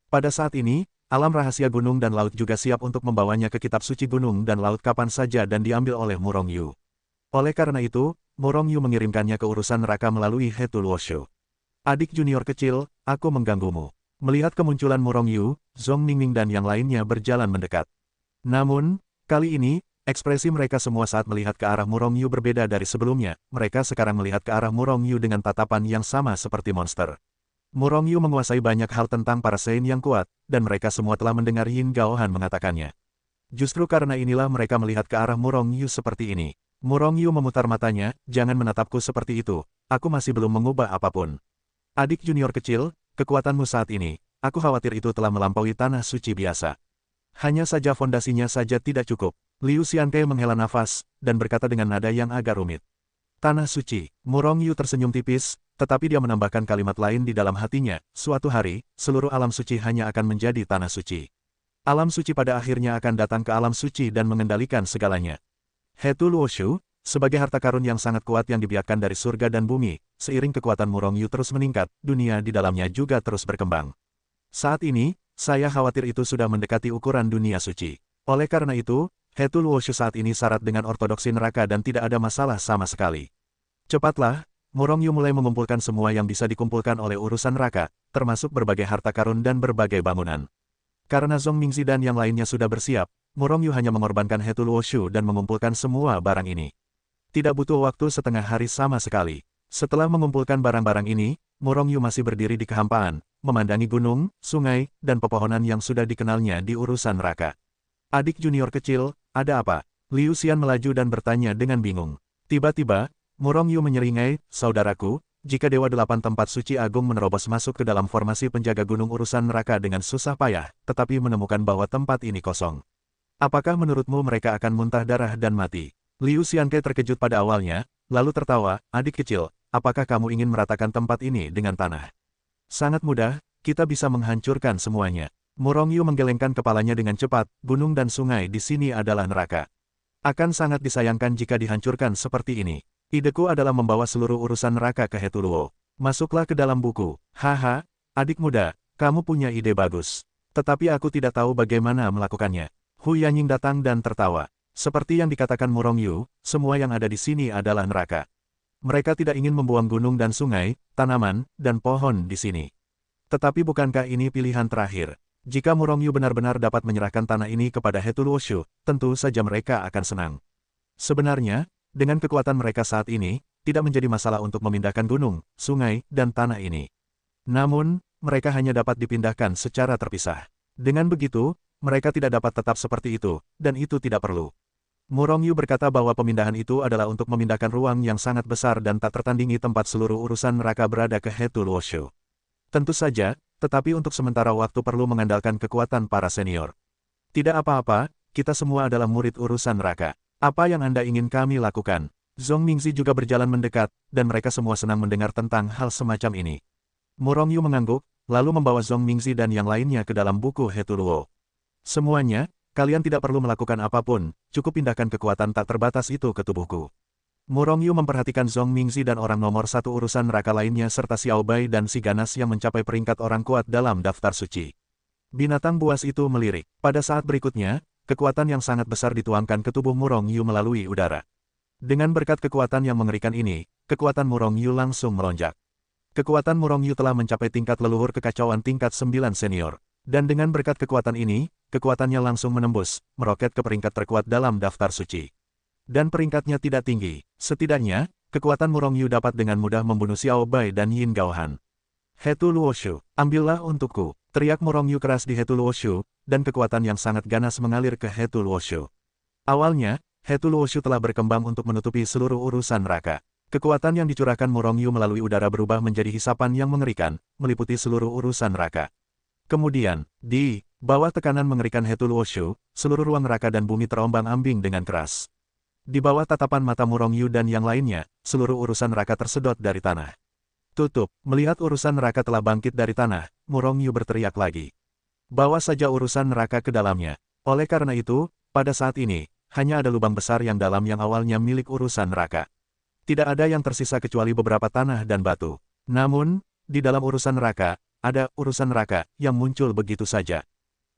Pada saat ini, alam rahasia gunung dan laut juga siap untuk membawanya ke kitab suci gunung dan laut kapan saja dan diambil oleh Murong Yu. Oleh karena itu, Murong Yu mengirimkannya ke urusan neraka melalui Hetul Woshu. Adik junior kecil, aku mengganggumu. Melihat kemunculan Murong Yu, Zhong Ningning dan yang lainnya berjalan mendekat. Namun, kali ini, ekspresi mereka semua saat melihat ke arah Murong Yu berbeda dari sebelumnya. Mereka sekarang melihat ke arah Murong Yu dengan tatapan yang sama seperti monster. Murong Yu menguasai banyak hal tentang para Sein yang kuat, dan mereka semua telah mendengar Yin Gaohan mengatakannya. Justru karena inilah mereka melihat ke arah Murong Yu seperti ini. Murong Yu memutar matanya, jangan menatapku seperti itu, aku masih belum mengubah apapun. Adik junior kecil, kekuatanmu saat ini, aku khawatir itu telah melampaui tanah suci biasa. Hanya saja fondasinya saja tidak cukup. Liu Xianke menghela nafas, dan berkata dengan nada yang agak rumit. Tanah suci, Murong Yu tersenyum tipis, tetapi dia menambahkan kalimat lain di dalam hatinya, suatu hari, seluruh alam suci hanya akan menjadi tanah suci. Alam suci pada akhirnya akan datang ke alam suci dan mengendalikan segalanya. Hetu Luoshu, sebagai harta karun yang sangat kuat yang dibiarkan dari surga dan bumi, seiring kekuatan Murong Yu terus meningkat, dunia di dalamnya juga terus berkembang. Saat ini, saya khawatir itu sudah mendekati ukuran dunia suci. Oleh karena itu, Hetu Luoshu saat ini syarat dengan ortodoksi neraka dan tidak ada masalah sama sekali. Cepatlah, Murong Yu mulai mengumpulkan semua yang bisa dikumpulkan oleh urusan neraka, termasuk berbagai harta karun dan berbagai bangunan. Karena Zhong Mingzi dan yang lainnya sudah bersiap, Murong Yu hanya mengorbankan Hetu Luoshu dan mengumpulkan semua barang ini. Tidak butuh waktu setengah hari sama sekali. Setelah mengumpulkan barang-barang ini, Murong Yu masih berdiri di kehampaan, memandangi gunung, sungai, dan pepohonan yang sudah dikenalnya di urusan neraka. Adik junior kecil, ada apa? Liu Xian melaju dan bertanya dengan bingung. Tiba-tiba, Murong Yu menyeringai, saudaraku, jika Dewa Delapan Tempat Suci Agung menerobos masuk ke dalam formasi penjaga gunung urusan neraka dengan susah payah, tetapi menemukan bahwa tempat ini kosong. Apakah menurutmu mereka akan muntah darah dan mati? Liu Xianke terkejut pada awalnya, lalu tertawa, adik kecil, apakah kamu ingin meratakan tempat ini dengan tanah? Sangat mudah, kita bisa menghancurkan semuanya. Murong Yu menggelengkan kepalanya dengan cepat, gunung dan sungai di sini adalah neraka. Akan sangat disayangkan jika dihancurkan seperti ini. Ideku adalah membawa seluruh urusan neraka ke Hetu Luo. Masuklah ke dalam buku. Haha, adik muda, kamu punya ide bagus. Tetapi aku tidak tahu bagaimana melakukannya. Hu Yanying datang dan tertawa. Seperti yang dikatakan Murong Yu, semua yang ada di sini adalah neraka. Mereka tidak ingin membuang gunung dan sungai, tanaman, dan pohon di sini. Tetapi bukankah ini pilihan terakhir? Jika Murong Yu benar-benar dapat menyerahkan tanah ini kepada Hetu Luoshu, tentu saja mereka akan senang. Sebenarnya, dengan kekuatan mereka saat ini, tidak menjadi masalah untuk memindahkan gunung, sungai, dan tanah ini. Namun, mereka hanya dapat dipindahkan secara terpisah. Dengan begitu, mereka tidak dapat tetap seperti itu, dan itu tidak perlu. Murong Yu berkata bahwa pemindahan itu adalah untuk memindahkan ruang yang sangat besar dan tak tertandingi tempat seluruh urusan neraka berada ke Hetu Luoshu. Tentu saja, tetapi untuk sementara waktu perlu mengandalkan kekuatan para senior. Tidak apa-apa, kita semua adalah murid urusan neraka. Apa yang Anda ingin kami lakukan? Zhong Mingzi juga berjalan mendekat, dan mereka semua senang mendengar tentang hal semacam ini. Murong Yu mengangguk, lalu membawa Zhong Mingzi dan yang lainnya ke dalam buku Hetu Luo. Semuanya, kalian tidak perlu melakukan apapun, cukup pindahkan kekuatan tak terbatas itu ke tubuhku. Murong Yu memperhatikan Zhong Mingzi dan orang nomor satu urusan neraka lainnya serta Xiao Bai dan si ganas yang mencapai peringkat orang kuat dalam daftar suci. Binatang buas itu melirik. Pada saat berikutnya, kekuatan yang sangat besar dituangkan ke tubuh Murong Yu melalui udara. Dengan berkat kekuatan yang mengerikan ini, kekuatan Murong Yu langsung melonjak. Kekuatan Murong Yu telah mencapai tingkat leluhur kekacauan tingkat 9 senior. Dan dengan berkat kekuatan ini, kekuatannya langsung menembus, meroket ke peringkat terkuat dalam daftar suci. Dan peringkatnya tidak tinggi. Setidaknya, kekuatan Murong Yu dapat dengan mudah membunuh Xiao Bai dan Yin Gaohan. Hetu Luoshu, ambillah untukku, teriak Murong Yu keras di Hetu Luoshu, dan kekuatan yang sangat ganas mengalir ke Hetu Luoshu. Awalnya, Hetu Luoshu telah berkembang untuk menutupi seluruh urusan neraka. Kekuatan yang dicurahkan Murong Yu melalui udara berubah menjadi hisapan yang mengerikan, meliputi seluruh urusan neraka. Kemudian, di bawah tekanan mengerikan Hetu Luoshu, seluruh ruang neraka dan bumi terombang-ambing dengan keras. Di bawah tatapan mata Murong Yu dan yang lainnya, seluruh urusan neraka tersedot dari tanah. Tutup, melihat urusan neraka telah bangkit dari tanah, Murong Yu berteriak lagi. Bawa saja urusan neraka ke dalamnya. Oleh karena itu, pada saat ini, hanya ada lubang besar yang dalam yang awalnya milik urusan neraka. Tidak ada yang tersisa kecuali beberapa tanah dan batu. Namun, di dalam urusan neraka, ada urusan neraka yang muncul begitu saja.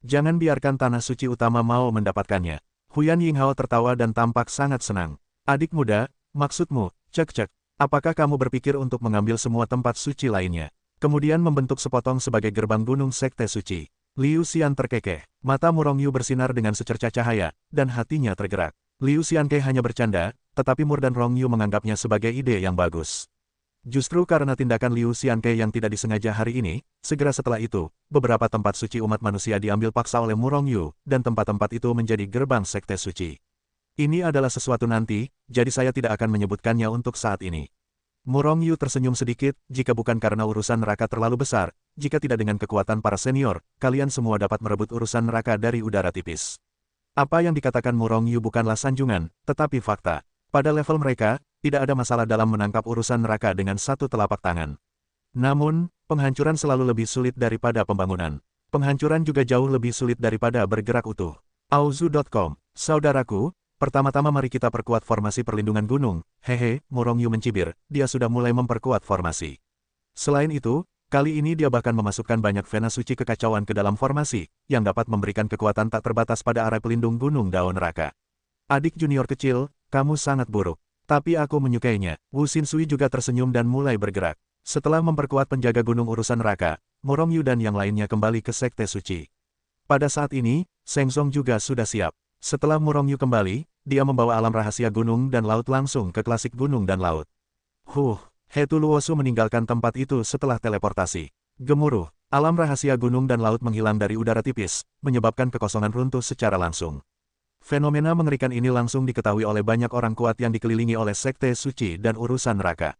Jangan biarkan tanah suci utama mau mendapatkannya. Huyan Yinghao tertawa dan tampak sangat senang. Adik muda, maksudmu, cek-cek, apakah kamu berpikir untuk mengambil semua tempat suci lainnya? Kemudian membentuk sepotong sebagai gerbang gunung sekte suci. Liu Xian terkekeh. Mata Murong Yu bersinar dengan secercah cahaya, dan hatinya tergerak. Liu Xianke hanya bercanda, tetapi Mur dan Rong Yu menganggapnya sebagai ide yang bagus. Justru karena tindakan Liu Xianke yang tidak disengaja hari ini, segera setelah itu, beberapa tempat suci umat manusia diambil paksa oleh Murong Yu, dan tempat-tempat itu menjadi gerbang sekte suci. Ini adalah sesuatu nanti, jadi saya tidak akan menyebutkannya untuk saat ini. Murong Yu tersenyum sedikit, jika bukan karena urusan neraka terlalu besar, jika tidak dengan kekuatan para senior, kalian semua dapat merebut urusan neraka dari udara tipis. Apa yang dikatakan Murong Yu bukanlah sanjungan, tetapi fakta. Pada level mereka, tidak ada masalah dalam menangkap urusan neraka dengan satu telapak tangan. Namun, penghancuran selalu lebih sulit daripada pembangunan. Penghancuran juga jauh lebih sulit daripada bergerak utuh. Auzu.com, saudaraku, pertama-tama mari kita perkuat formasi perlindungan gunung. Hehe, Murongyu mencibir, dia sudah mulai memperkuat formasi. Selain itu, kali ini dia bahkan memasukkan banyak vena suci kekacauan ke dalam formasi, yang dapat memberikan kekuatan tak terbatas pada area pelindung gunung daun neraka. Adik junior kecil, kamu sangat buruk. Tapi aku menyukainya. Wu Xinsui juga tersenyum dan mulai bergerak. Setelah memperkuat penjaga gunung urusan neraka, Murongyu dan yang lainnya kembali ke Sekte Suci. Pada saat ini, Sheng Zong juga sudah siap. Setelah Murongyu kembali, dia membawa alam rahasia gunung dan laut langsung ke klasik gunung dan laut. He Tuluosu meninggalkan tempat itu setelah teleportasi. Gemuruh, alam rahasia gunung dan laut menghilang dari udara tipis, menyebabkan kekosongan runtuh secara langsung. Fenomena mengerikan ini langsung diketahui oleh banyak orang kuat yang dikelilingi oleh Sekte Suci dan urusan neraka.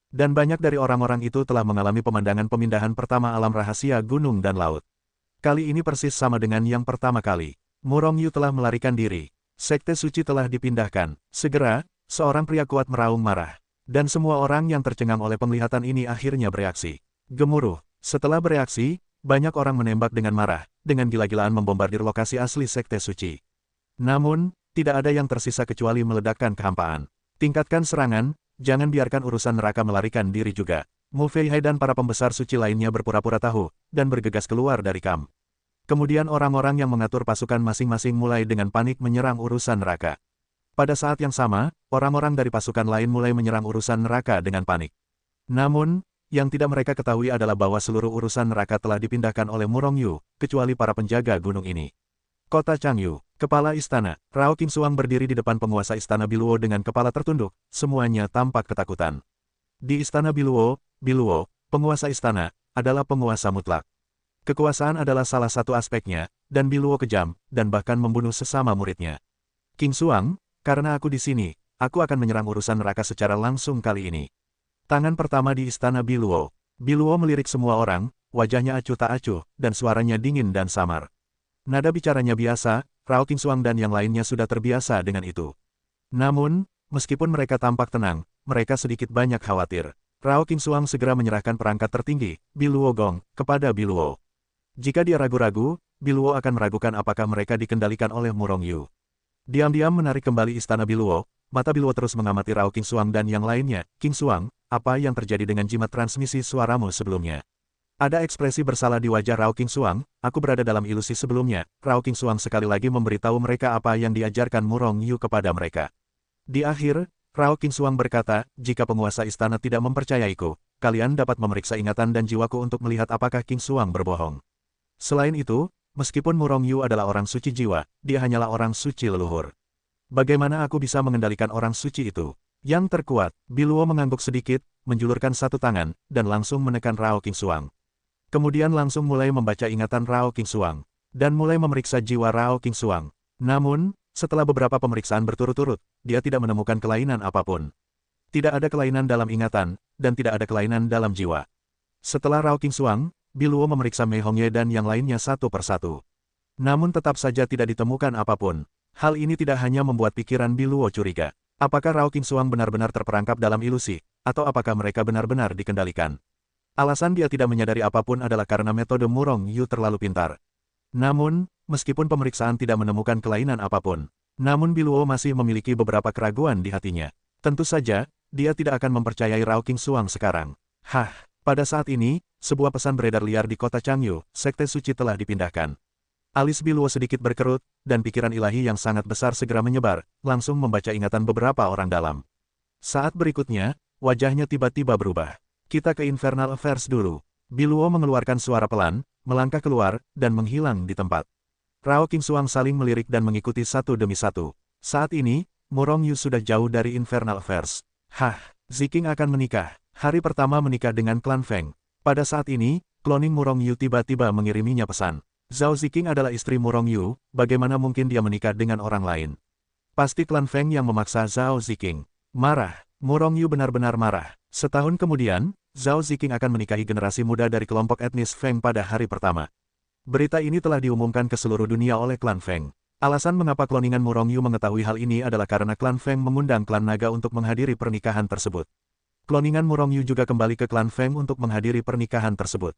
Dan banyak dari orang-orang itu telah mengalami pemandangan pemindahan pertama alam rahasia gunung dan laut. Kali ini persis sama dengan yang pertama kali. Murongyu telah melarikan diri. Sekte Suci telah dipindahkan. Segera, seorang pria kuat meraung marah. Dan semua orang yang tercengang oleh penglihatan ini akhirnya bereaksi. Gemuruh. Setelah bereaksi, banyak orang menembak dengan marah, dengan gila-gilaan membombardir lokasi asli Sekte Suci. Namun, tidak ada yang tersisa kecuali meledakkan kehampaan. Tingkatkan serangan, jangan biarkan urusan neraka melarikan diri juga. Mu Feihai dan para pembesar suci lainnya berpura-pura tahu, dan bergegas keluar dari kamp. Kemudian orang-orang yang mengatur pasukan masing-masing mulai dengan panik menyerang urusan neraka. Pada saat yang sama, orang-orang dari pasukan lain mulai menyerang urusan neraka dengan panik. Namun, yang tidak mereka ketahui adalah bahwa seluruh urusan neraka telah dipindahkan oleh Murongyu, kecuali para penjaga gunung ini. Kota Changyu, kepala istana, Rao Qingxuang berdiri di depan penguasa istana Biluo dengan kepala tertunduk, semuanya tampak ketakutan. Di istana Biluo, penguasa istana, adalah penguasa mutlak. Kekuasaan adalah salah satu aspeknya, dan Biluo kejam, dan bahkan membunuh sesama muridnya. Qingxuang, karena aku di sini, aku akan menyerang urusan neraka secara langsung kali ini. Tangan pertama di istana Biluo. Biluo melirik semua orang, wajahnya acuh tak acuh, dan suaranya dingin dan samar. Nada bicaranya biasa, Rao Qingxuang dan yang lainnya sudah terbiasa dengan itu. Namun, meskipun mereka tampak tenang, mereka sedikit banyak khawatir. Rao Qingxuang segera menyerahkan perangkat tertinggi, Biluo Gong, kepada Biluo. Jika dia ragu-ragu, Biluo akan meragukan apakah mereka dikendalikan oleh Murongyu. Diam-diam menarik kembali istana Biluo, mata Biluo terus mengamati Rao Qingxuang dan yang lainnya. Qingxuang, apa yang terjadi dengan jimat transmisi suaramu sebelumnya? Ada ekspresi bersalah di wajah Rao Qingxuang, aku berada dalam ilusi sebelumnya. Rao Qingxuang sekali lagi memberitahu mereka apa yang diajarkan Murongyu kepada mereka. Di akhir, Rao Qingxuang berkata, jika penguasa istana tidak mempercayaiku, kalian dapat memeriksa ingatan dan jiwaku untuk melihat apakah Qingxuang berbohong. Selain itu, meskipun Murongyu adalah orang suci jiwa, dia hanyalah orang suci leluhur. Bagaimana aku bisa mengendalikan orang suci itu? Yang terkuat, Biluo mengangguk sedikit, menjulurkan satu tangan, dan langsung menekan Rao Qingxuang. Kemudian langsung mulai membaca ingatan Rao Qingxuang, dan mulai memeriksa jiwa Rao Qingxuang. Namun, setelah beberapa pemeriksaan berturut-turut, dia tidak menemukan kelainan apapun. Tidak ada kelainan dalam ingatan, dan tidak ada kelainan dalam jiwa. Setelah Rao Qingxuang, Biluo memeriksa Mei Hongye dan yang lainnya satu persatu. Namun tetap saja tidak ditemukan apapun. Hal ini tidak hanya membuat pikiran Biluo curiga. Apakah Rao Qingxuang benar-benar terperangkap dalam ilusi, atau apakah mereka benar-benar dikendalikan? Alasan dia tidak menyadari apapun adalah karena metode Murongyu terlalu pintar. Namun, meskipun pemeriksaan tidak menemukan kelainan apapun, namun Biluo masih memiliki beberapa keraguan di hatinya. Tentu saja, dia tidak akan mempercayai Rao Qingxuang sekarang. Pada saat ini, sebuah pesan beredar liar di kota Changyu, Sekte Suci telah dipindahkan. Alis Biluo sedikit berkerut, dan pikiran ilahi yang sangat besar segera menyebar, langsung membaca ingatan beberapa orang dalam. Saat berikutnya, wajahnya tiba-tiba berubah. Kita ke Infernal Affairs dulu. Biluo mengeluarkan suara pelan, melangkah keluar, dan menghilang di tempat. Rao Qingxuang saling melirik dan mengikuti satu demi satu. Saat ini, Murongyu sudah jauh dari Infernal Affairs. Ziking akan menikah. Hari pertama menikah dengan klan Feng. Pada saat ini, kloning Murongyu tiba-tiba mengiriminya pesan. Zhao Ziking adalah istri Murongyu, bagaimana mungkin dia menikah dengan orang lain? Pasti klan Feng yang memaksa Zhao Ziking. Marah. Murongyu benar-benar marah. Setahun kemudian, Zhao Ziking akan menikahi generasi muda dari kelompok etnis Feng pada hari pertama. Berita ini telah diumumkan ke seluruh dunia oleh klan Feng. Alasan mengapa kloningan Murongyu mengetahui hal ini adalah karena klan Feng mengundang klan naga untuk menghadiri pernikahan tersebut. Kloningan Murongyu juga kembali ke klan Feng untuk menghadiri pernikahan tersebut.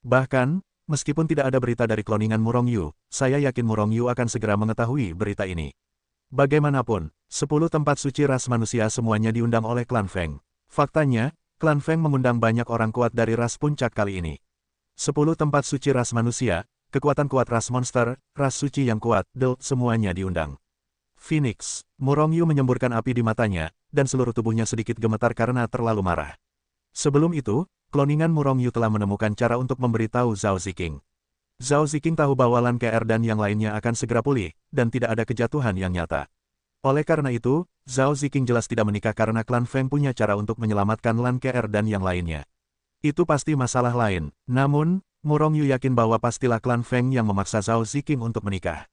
Bahkan, meskipun tidak ada berita dari kloningan Murong Yu, saya yakin Murong Yu akan segera mengetahui berita ini. Bagaimanapun, 10 tempat suci ras manusia semuanya diundang oleh klan Feng. Faktanya, klan Feng mengundang banyak orang kuat dari ras puncak kali ini. 10 tempat suci ras manusia, kekuatan kuat ras monster, ras suci yang kuat, semuanya diundang. Phoenix, Murong Yu menyemburkan api di matanya, dan seluruh tubuhnya sedikit gemetar karena terlalu marah. Sebelum itu, kloningan Murong Yu telah menemukan cara untuk memberitahu Zhao Ziqing. Zhao Ziqing tahu bahwa Lan KR dan yang lainnya akan segera pulih, dan tidak ada kejatuhan yang nyata. Oleh karena itu, Zhao Ziqing jelas tidak menikah karena klan Feng punya cara untuk menyelamatkan Lan KR dan yang lainnya. Itu pasti masalah lain, namun, Murong Yu yakin bahwa pastilah klan Feng yang memaksa Zhao Ziqing untuk menikah.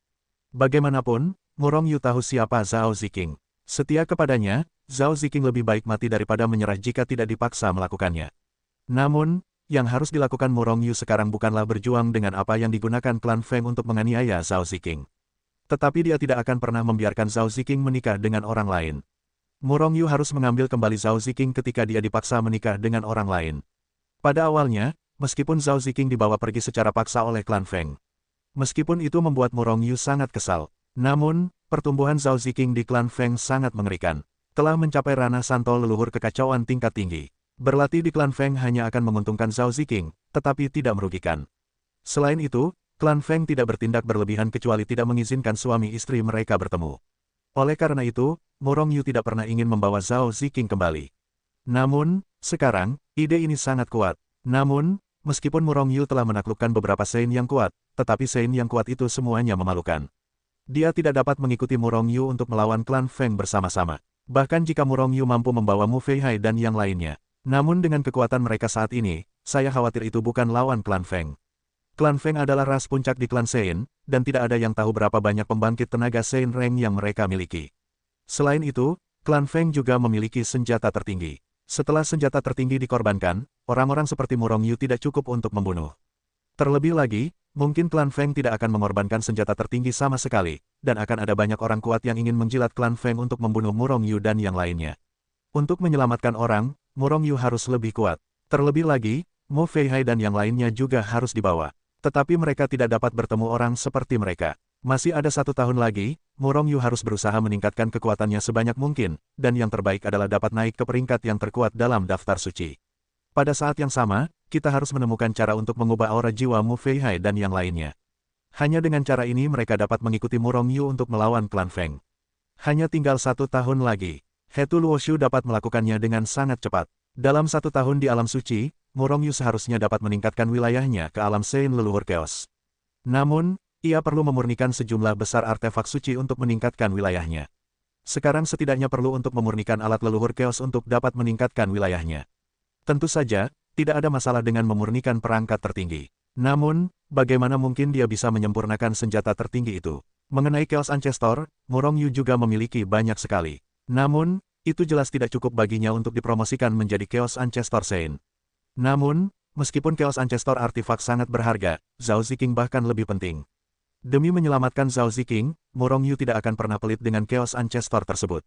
Bagaimanapun, Murong Yu tahu siapa Zhao Ziqing. Setia kepadanya, Zhao Ziqing lebih baik mati daripada menyerah jika tidak dipaksa melakukannya. Namun, yang harus dilakukan Murong Yu sekarang bukanlah berjuang dengan apa yang digunakan klan Feng untuk menganiaya Zhao Ziqing. Tetapi dia tidak akan pernah membiarkan Zhao Ziqing menikah dengan orang lain. Murong Yu harus mengambil kembali Zhao Ziqing ketika dia dipaksa menikah dengan orang lain. Pada awalnya, meskipun Zhao Ziqing dibawa pergi secara paksa oleh klan Feng. Meskipun itu membuat Murong Yu sangat kesal. Namun, pertumbuhan Zhao Ziqing di klan Feng sangat mengerikan. Telah mencapai ranah santol leluhur kekacauan tingkat tinggi. Berlatih di klan Feng hanya akan menguntungkan Zhao Ziqing, tetapi tidak merugikan. Selain itu, klan Feng tidak bertindak berlebihan kecuali tidak mengizinkan suami istri mereka bertemu. Oleh karena itu, Murong Yu tidak pernah ingin membawa Zhao Ziqing kembali. Namun, sekarang, ide ini sangat kuat. Namun, meskipun Murong Yu telah menaklukkan beberapa Sein yang kuat, tetapi Sein yang kuat itu semuanya memalukan. Dia tidak dapat mengikuti Murong Yu untuk melawan klan Feng bersama-sama. Bahkan jika Murong Yu mampu membawa Mu Feihai dan yang lainnya. Namun dengan kekuatan mereka saat ini, saya khawatir itu bukan lawan klan Feng. Klan Feng adalah ras puncak di klan Sein, dan tidak ada yang tahu berapa banyak pembangkit tenaga Sein Rank yang mereka miliki. Selain itu, klan Feng juga memiliki senjata tertinggi. Setelah senjata tertinggi dikorbankan, orang-orang seperti Murong Yu tidak cukup untuk membunuh. Terlebih lagi, mungkin klan Feng tidak akan mengorbankan senjata tertinggi sama sekali, dan akan ada banyak orang kuat yang ingin menjilat klan Feng untuk membunuh Murong Yu dan yang lainnya. Untuk menyelamatkan orang, Murong Yu harus lebih kuat. Terlebih lagi, Mu Feihai dan yang lainnya juga harus dibawa. Tetapi mereka tidak dapat bertemu orang seperti mereka. Masih ada 1 tahun lagi, Murong Yu harus berusaha meningkatkan kekuatannya sebanyak mungkin, dan yang terbaik adalah dapat naik ke peringkat yang terkuat dalam daftar suci. Pada saat yang sama, kita harus menemukan cara untuk mengubah aura jiwa Mu Feihai dan yang lainnya. Hanya dengan cara ini mereka dapat mengikuti Murong Yu untuk melawan klan Feng. Hanya tinggal 1 tahun lagi. Hetu Luoshu dapat melakukannya dengan sangat cepat. Dalam 1 tahun di alam suci, Murong Yu seharusnya dapat meningkatkan wilayahnya ke alam Sein leluhur Chaos. Namun, ia perlu memurnikan sejumlah besar artefak suci untuk meningkatkan wilayahnya. Sekarang setidaknya perlu untuk memurnikan alat leluhur Chaos untuk dapat meningkatkan wilayahnya. Tentu saja, tidak ada masalah dengan memurnikan perangkat tertinggi. Namun, bagaimana mungkin dia bisa menyempurnakan senjata tertinggi itu? Mengenai Chaos Ancestor, Murong Yu juga memiliki banyak sekali. Namun, itu jelas tidak cukup baginya untuk dipromosikan menjadi Chaos Ancestor Sein. Namun, meskipun Chaos Ancestor artifak sangat berharga, Zhao Ziqing bahkan lebih penting. Demi menyelamatkan Zhao Ziqing, Murong Yu tidak akan pernah pelit dengan Chaos Ancestor tersebut.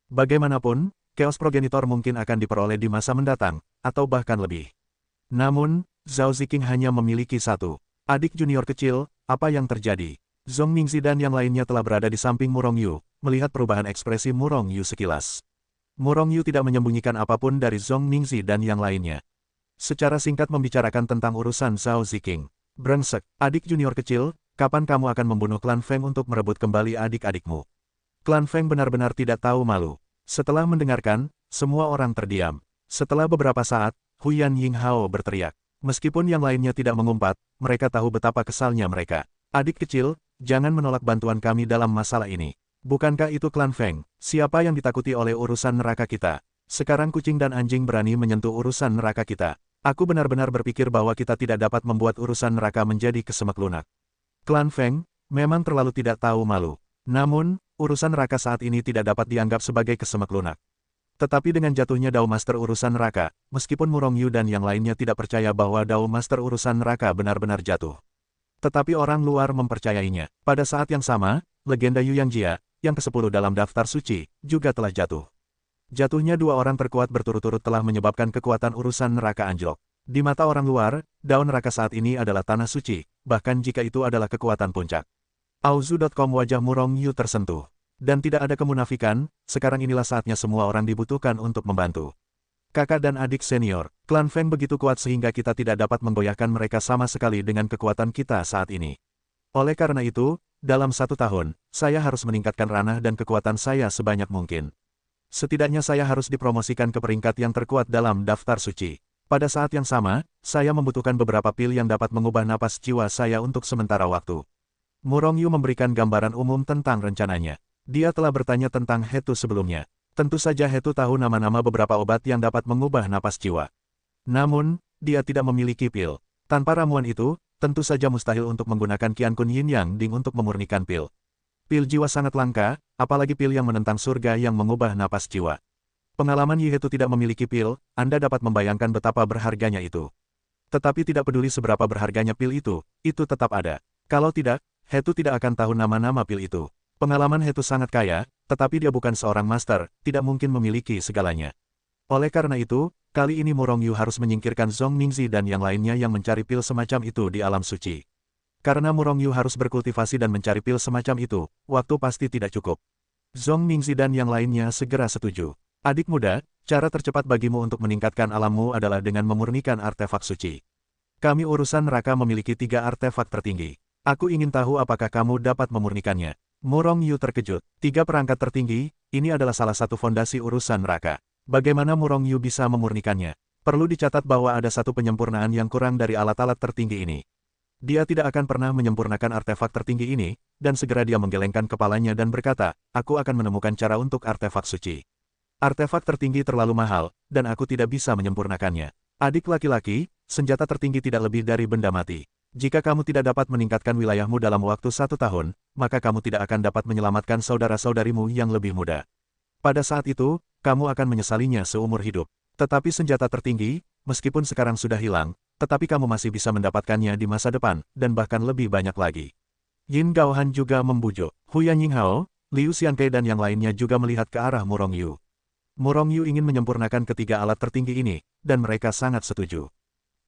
Bagaimanapun, Chaos Progenitor mungkin akan diperoleh di masa mendatang, atau bahkan lebih. Namun, Zhao Ziqing hanya memiliki 1 adik junior kecil. Apa yang terjadi? Zhong Ningxi dan yang lainnya telah berada di samping Murong Yu, melihat perubahan ekspresi Murong Yu sekilas. Murong Yu tidak menyembunyikan apapun dari Zhong Ningxi dan yang lainnya. Secara singkat membicarakan tentang urusan Zhao Ziqing. Brengsek, adik junior kecil, kapan kamu akan membunuh klan Feng untuk merebut kembali adik-adikmu? Klan Feng benar-benar tidak tahu malu. Setelah mendengarkan, semua orang terdiam. Setelah beberapa saat, Huyan Yinghao berteriak. Meskipun yang lainnya tidak mengumpat, mereka tahu betapa kesalnya mereka. Adik kecil, jangan menolak bantuan kami dalam masalah ini. Bukankah itu klan Feng? Siapa yang ditakuti oleh urusan neraka kita? Sekarang kucing dan anjing berani menyentuh urusan neraka kita. Aku benar-benar berpikir bahwa kita tidak dapat membuat urusan neraka menjadi kesemek lunak. Klan Feng memang terlalu tidak tahu malu. Namun, urusan neraka saat ini tidak dapat dianggap sebagai kesemek lunak. Tetapi dengan jatuhnya Dao Master urusan neraka, meskipun Murong Yu dan yang lainnya tidak percaya bahwa Dao Master urusan neraka benar-benar jatuh. Tetapi orang luar mempercayainya. Pada saat yang sama, legenda Yu Yangjia, yang ke-10 dalam daftar suci, juga telah jatuh. Jatuhnya 2 orang terkuat berturut-turut telah menyebabkan kekuatan urusan neraka anjlok. Di mata orang luar, daun neraka saat ini adalah tanah suci, bahkan jika itu adalah kekuatan puncak. Auzu.com wajah Murong Yu tersentuh. Dan tidak ada kemunafikan, sekarang inilah saatnya semua orang dibutuhkan untuk membantu. Kakak dan adik senior, klan Feng begitu kuat sehingga kita tidak dapat menggoyahkan mereka sama sekali dengan kekuatan kita saat ini. Oleh karena itu, dalam 1 tahun, saya harus meningkatkan ranah dan kekuatan saya sebanyak mungkin. Setidaknya saya harus dipromosikan ke peringkat yang terkuat dalam daftar suci. Pada saat yang sama, saya membutuhkan beberapa pil yang dapat mengubah napas jiwa saya untuk sementara waktu. Murong Yu memberikan gambaran umum tentang rencananya. Dia telah bertanya tentang Hetu sebelumnya. Tentu saja Hetu tahu nama-nama beberapa obat yang dapat mengubah napas jiwa. Namun, dia tidak memiliki pil. Tanpa ramuan itu, tentu saja mustahil untuk menggunakan Qian Kun Yin Yang Ding untuk memurnikan pil. Pil jiwa sangat langka, apalagi pil yang menentang surga yang mengubah napas jiwa. Pengalaman Yihetu tidak memiliki pil, Anda dapat membayangkan betapa berharganya itu. Tetapi tidak peduli seberapa berharganya pil itu tetap ada. Kalau tidak, Hetu tidak akan tahu nama-nama pil itu. Pengalaman Hetu sangat kaya, tetapi dia bukan seorang master, tidak mungkin memiliki segalanya. Oleh karena itu, kali ini Murong Yu harus menyingkirkan Zhong Mingzi dan yang lainnya yang mencari pil semacam itu di alam suci. Karena Murong Yu harus berkultivasi dan mencari pil semacam itu, waktu pasti tidak cukup. Zhong Mingzi dan yang lainnya segera setuju. Adik muda, cara tercepat bagimu untuk meningkatkan alammu adalah dengan memurnikan artefak suci. Kami urusan neraka memiliki 3 artefak tertinggi. Aku ingin tahu apakah kamu dapat memurnikannya. Murong Yu terkejut. 3 perangkat tertinggi, ini adalah salah satu fondasi urusan neraka. Bagaimana Murong Yu bisa memurnikannya? Perlu dicatat bahwa ada satu penyempurnaan yang kurang dari alat-alat tertinggi ini. Dia tidak akan pernah menyempurnakan artefak tertinggi ini, dan segera dia menggelengkan kepalanya dan berkata, aku akan menemukan cara untuk artefak suci. Artefak tertinggi terlalu mahal, dan aku tidak bisa menyempurnakannya. Adik laki-laki, senjata tertinggi tidak lebih dari benda mati. Jika kamu tidak dapat meningkatkan wilayahmu dalam waktu 1 tahun, maka kamu tidak akan dapat menyelamatkan saudara-saudarimu yang lebih muda. Pada saat itu, kamu akan menyesalinya seumur hidup. Tetapi senjata tertinggi, meskipun sekarang sudah hilang, tetapi kamu masih bisa mendapatkannya di masa depan, dan bahkan lebih banyak lagi. Yin Gaohan juga membujuk. Huyan Yinghao, Liu Xiankai dan yang lainnya juga melihat ke arah Murong Yu. Murong Yu ingin menyempurnakan ketiga alat tertinggi ini, dan mereka sangat setuju.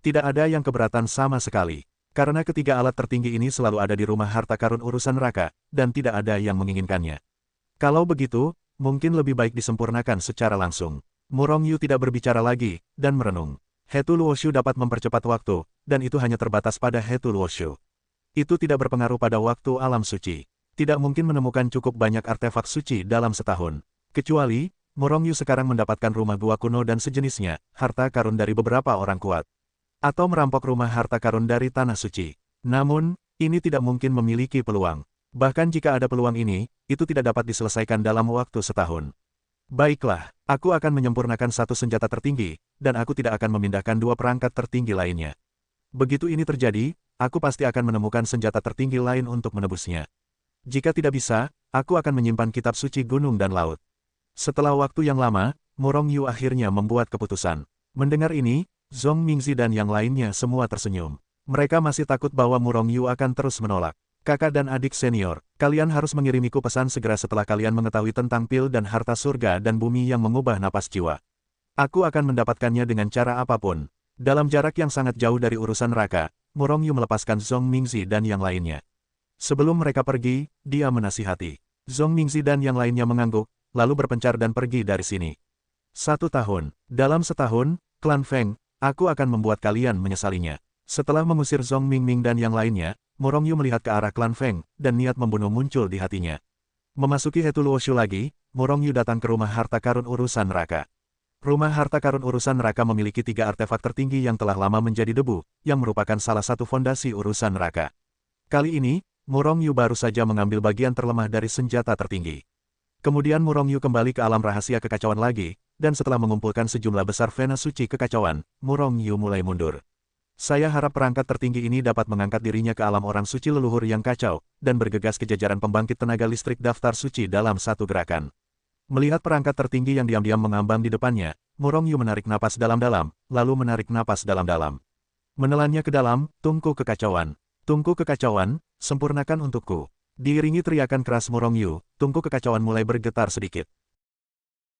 Tidak ada yang keberatan sama sekali. Karena ketiga alat tertinggi ini selalu ada di rumah harta karun urusan neraka, dan tidak ada yang menginginkannya. Kalau begitu, mungkin lebih baik disempurnakan secara langsung. Murong Yu tidak berbicara lagi, dan merenung. Hetu Luoshu dapat mempercepat waktu, dan itu hanya terbatas pada Hetu Luoshu. Itu tidak berpengaruh pada waktu alam suci. Tidak mungkin menemukan cukup banyak artefak suci dalam setahun. Kecuali, Murong Yu sekarang mendapatkan rumah gua kuno dan sejenisnya, harta karun dari beberapa orang kuat. Atau merampok rumah harta karun dari tanah suci. Namun, ini tidak mungkin memiliki peluang. Bahkan jika ada peluang ini, itu tidak dapat diselesaikan dalam waktu setahun. Baiklah, aku akan menyempurnakan satu senjata tertinggi, dan aku tidak akan memindahkan 2 perangkat tertinggi lainnya. Begitu ini terjadi, aku pasti akan menemukan senjata tertinggi lain untuk menebusnya. Jika tidak bisa, aku akan menyimpan kitab suci gunung dan laut. Setelah waktu yang lama, Murong Yu akhirnya membuat keputusan. Mendengar ini, Zhong Mingzi dan yang lainnya semua tersenyum. Mereka masih takut bahwa Murong Yu akan terus menolak. Kakak dan adik senior, kalian harus mengirimiku pesan segera setelah kalian mengetahui tentang pil dan harta surga dan bumi yang mengubah napas jiwa. Aku akan mendapatkannya dengan cara apapun. Dalam jarak yang sangat jauh dari urusan neraka, Murong Yu melepaskan Zhong Mingzi dan yang lainnya. Sebelum mereka pergi, dia menasihati. Zhong Mingzi dan yang lainnya mengangguk, lalu berpencar dan pergi dari sini. 1 tahun. Dalam setahun, klan Feng, aku akan membuat kalian menyesalinya. Setelah mengusir Zhong Mingming dan yang lainnya, Murong Yu melihat ke arah klan Feng, dan niat membunuh muncul di hatinya. Memasuki Hetu Luoshu lagi, Murong Yu datang ke rumah harta karun urusan neraka. Rumah harta karun urusan neraka memiliki 3 artefak tertinggi yang telah lama menjadi debu, yang merupakan salah satu fondasi urusan neraka. Kali ini, Murong Yu baru saja mengambil bagian terlemah dari senjata tertinggi. Kemudian Murong Yu kembali ke alam rahasia kekacauan lagi, dan setelah mengumpulkan sejumlah besar vena suci kekacauan, Murong Yu mulai mundur. Saya harap perangkat tertinggi ini dapat mengangkat dirinya ke alam orang suci leluhur yang kacau, dan bergegas ke jajaran pembangkit tenaga listrik daftar suci dalam satu gerakan. Melihat perangkat tertinggi yang diam-diam mengambang di depannya, Murong Yu menarik napas dalam-dalam, lalu menarik napas dalam-dalam. Menelannya ke dalam, tungku kekacauan. Tungku kekacauan, sempurnakan untukku. Diiringi teriakan keras Murong Yu, tungku kekacauan mulai bergetar sedikit.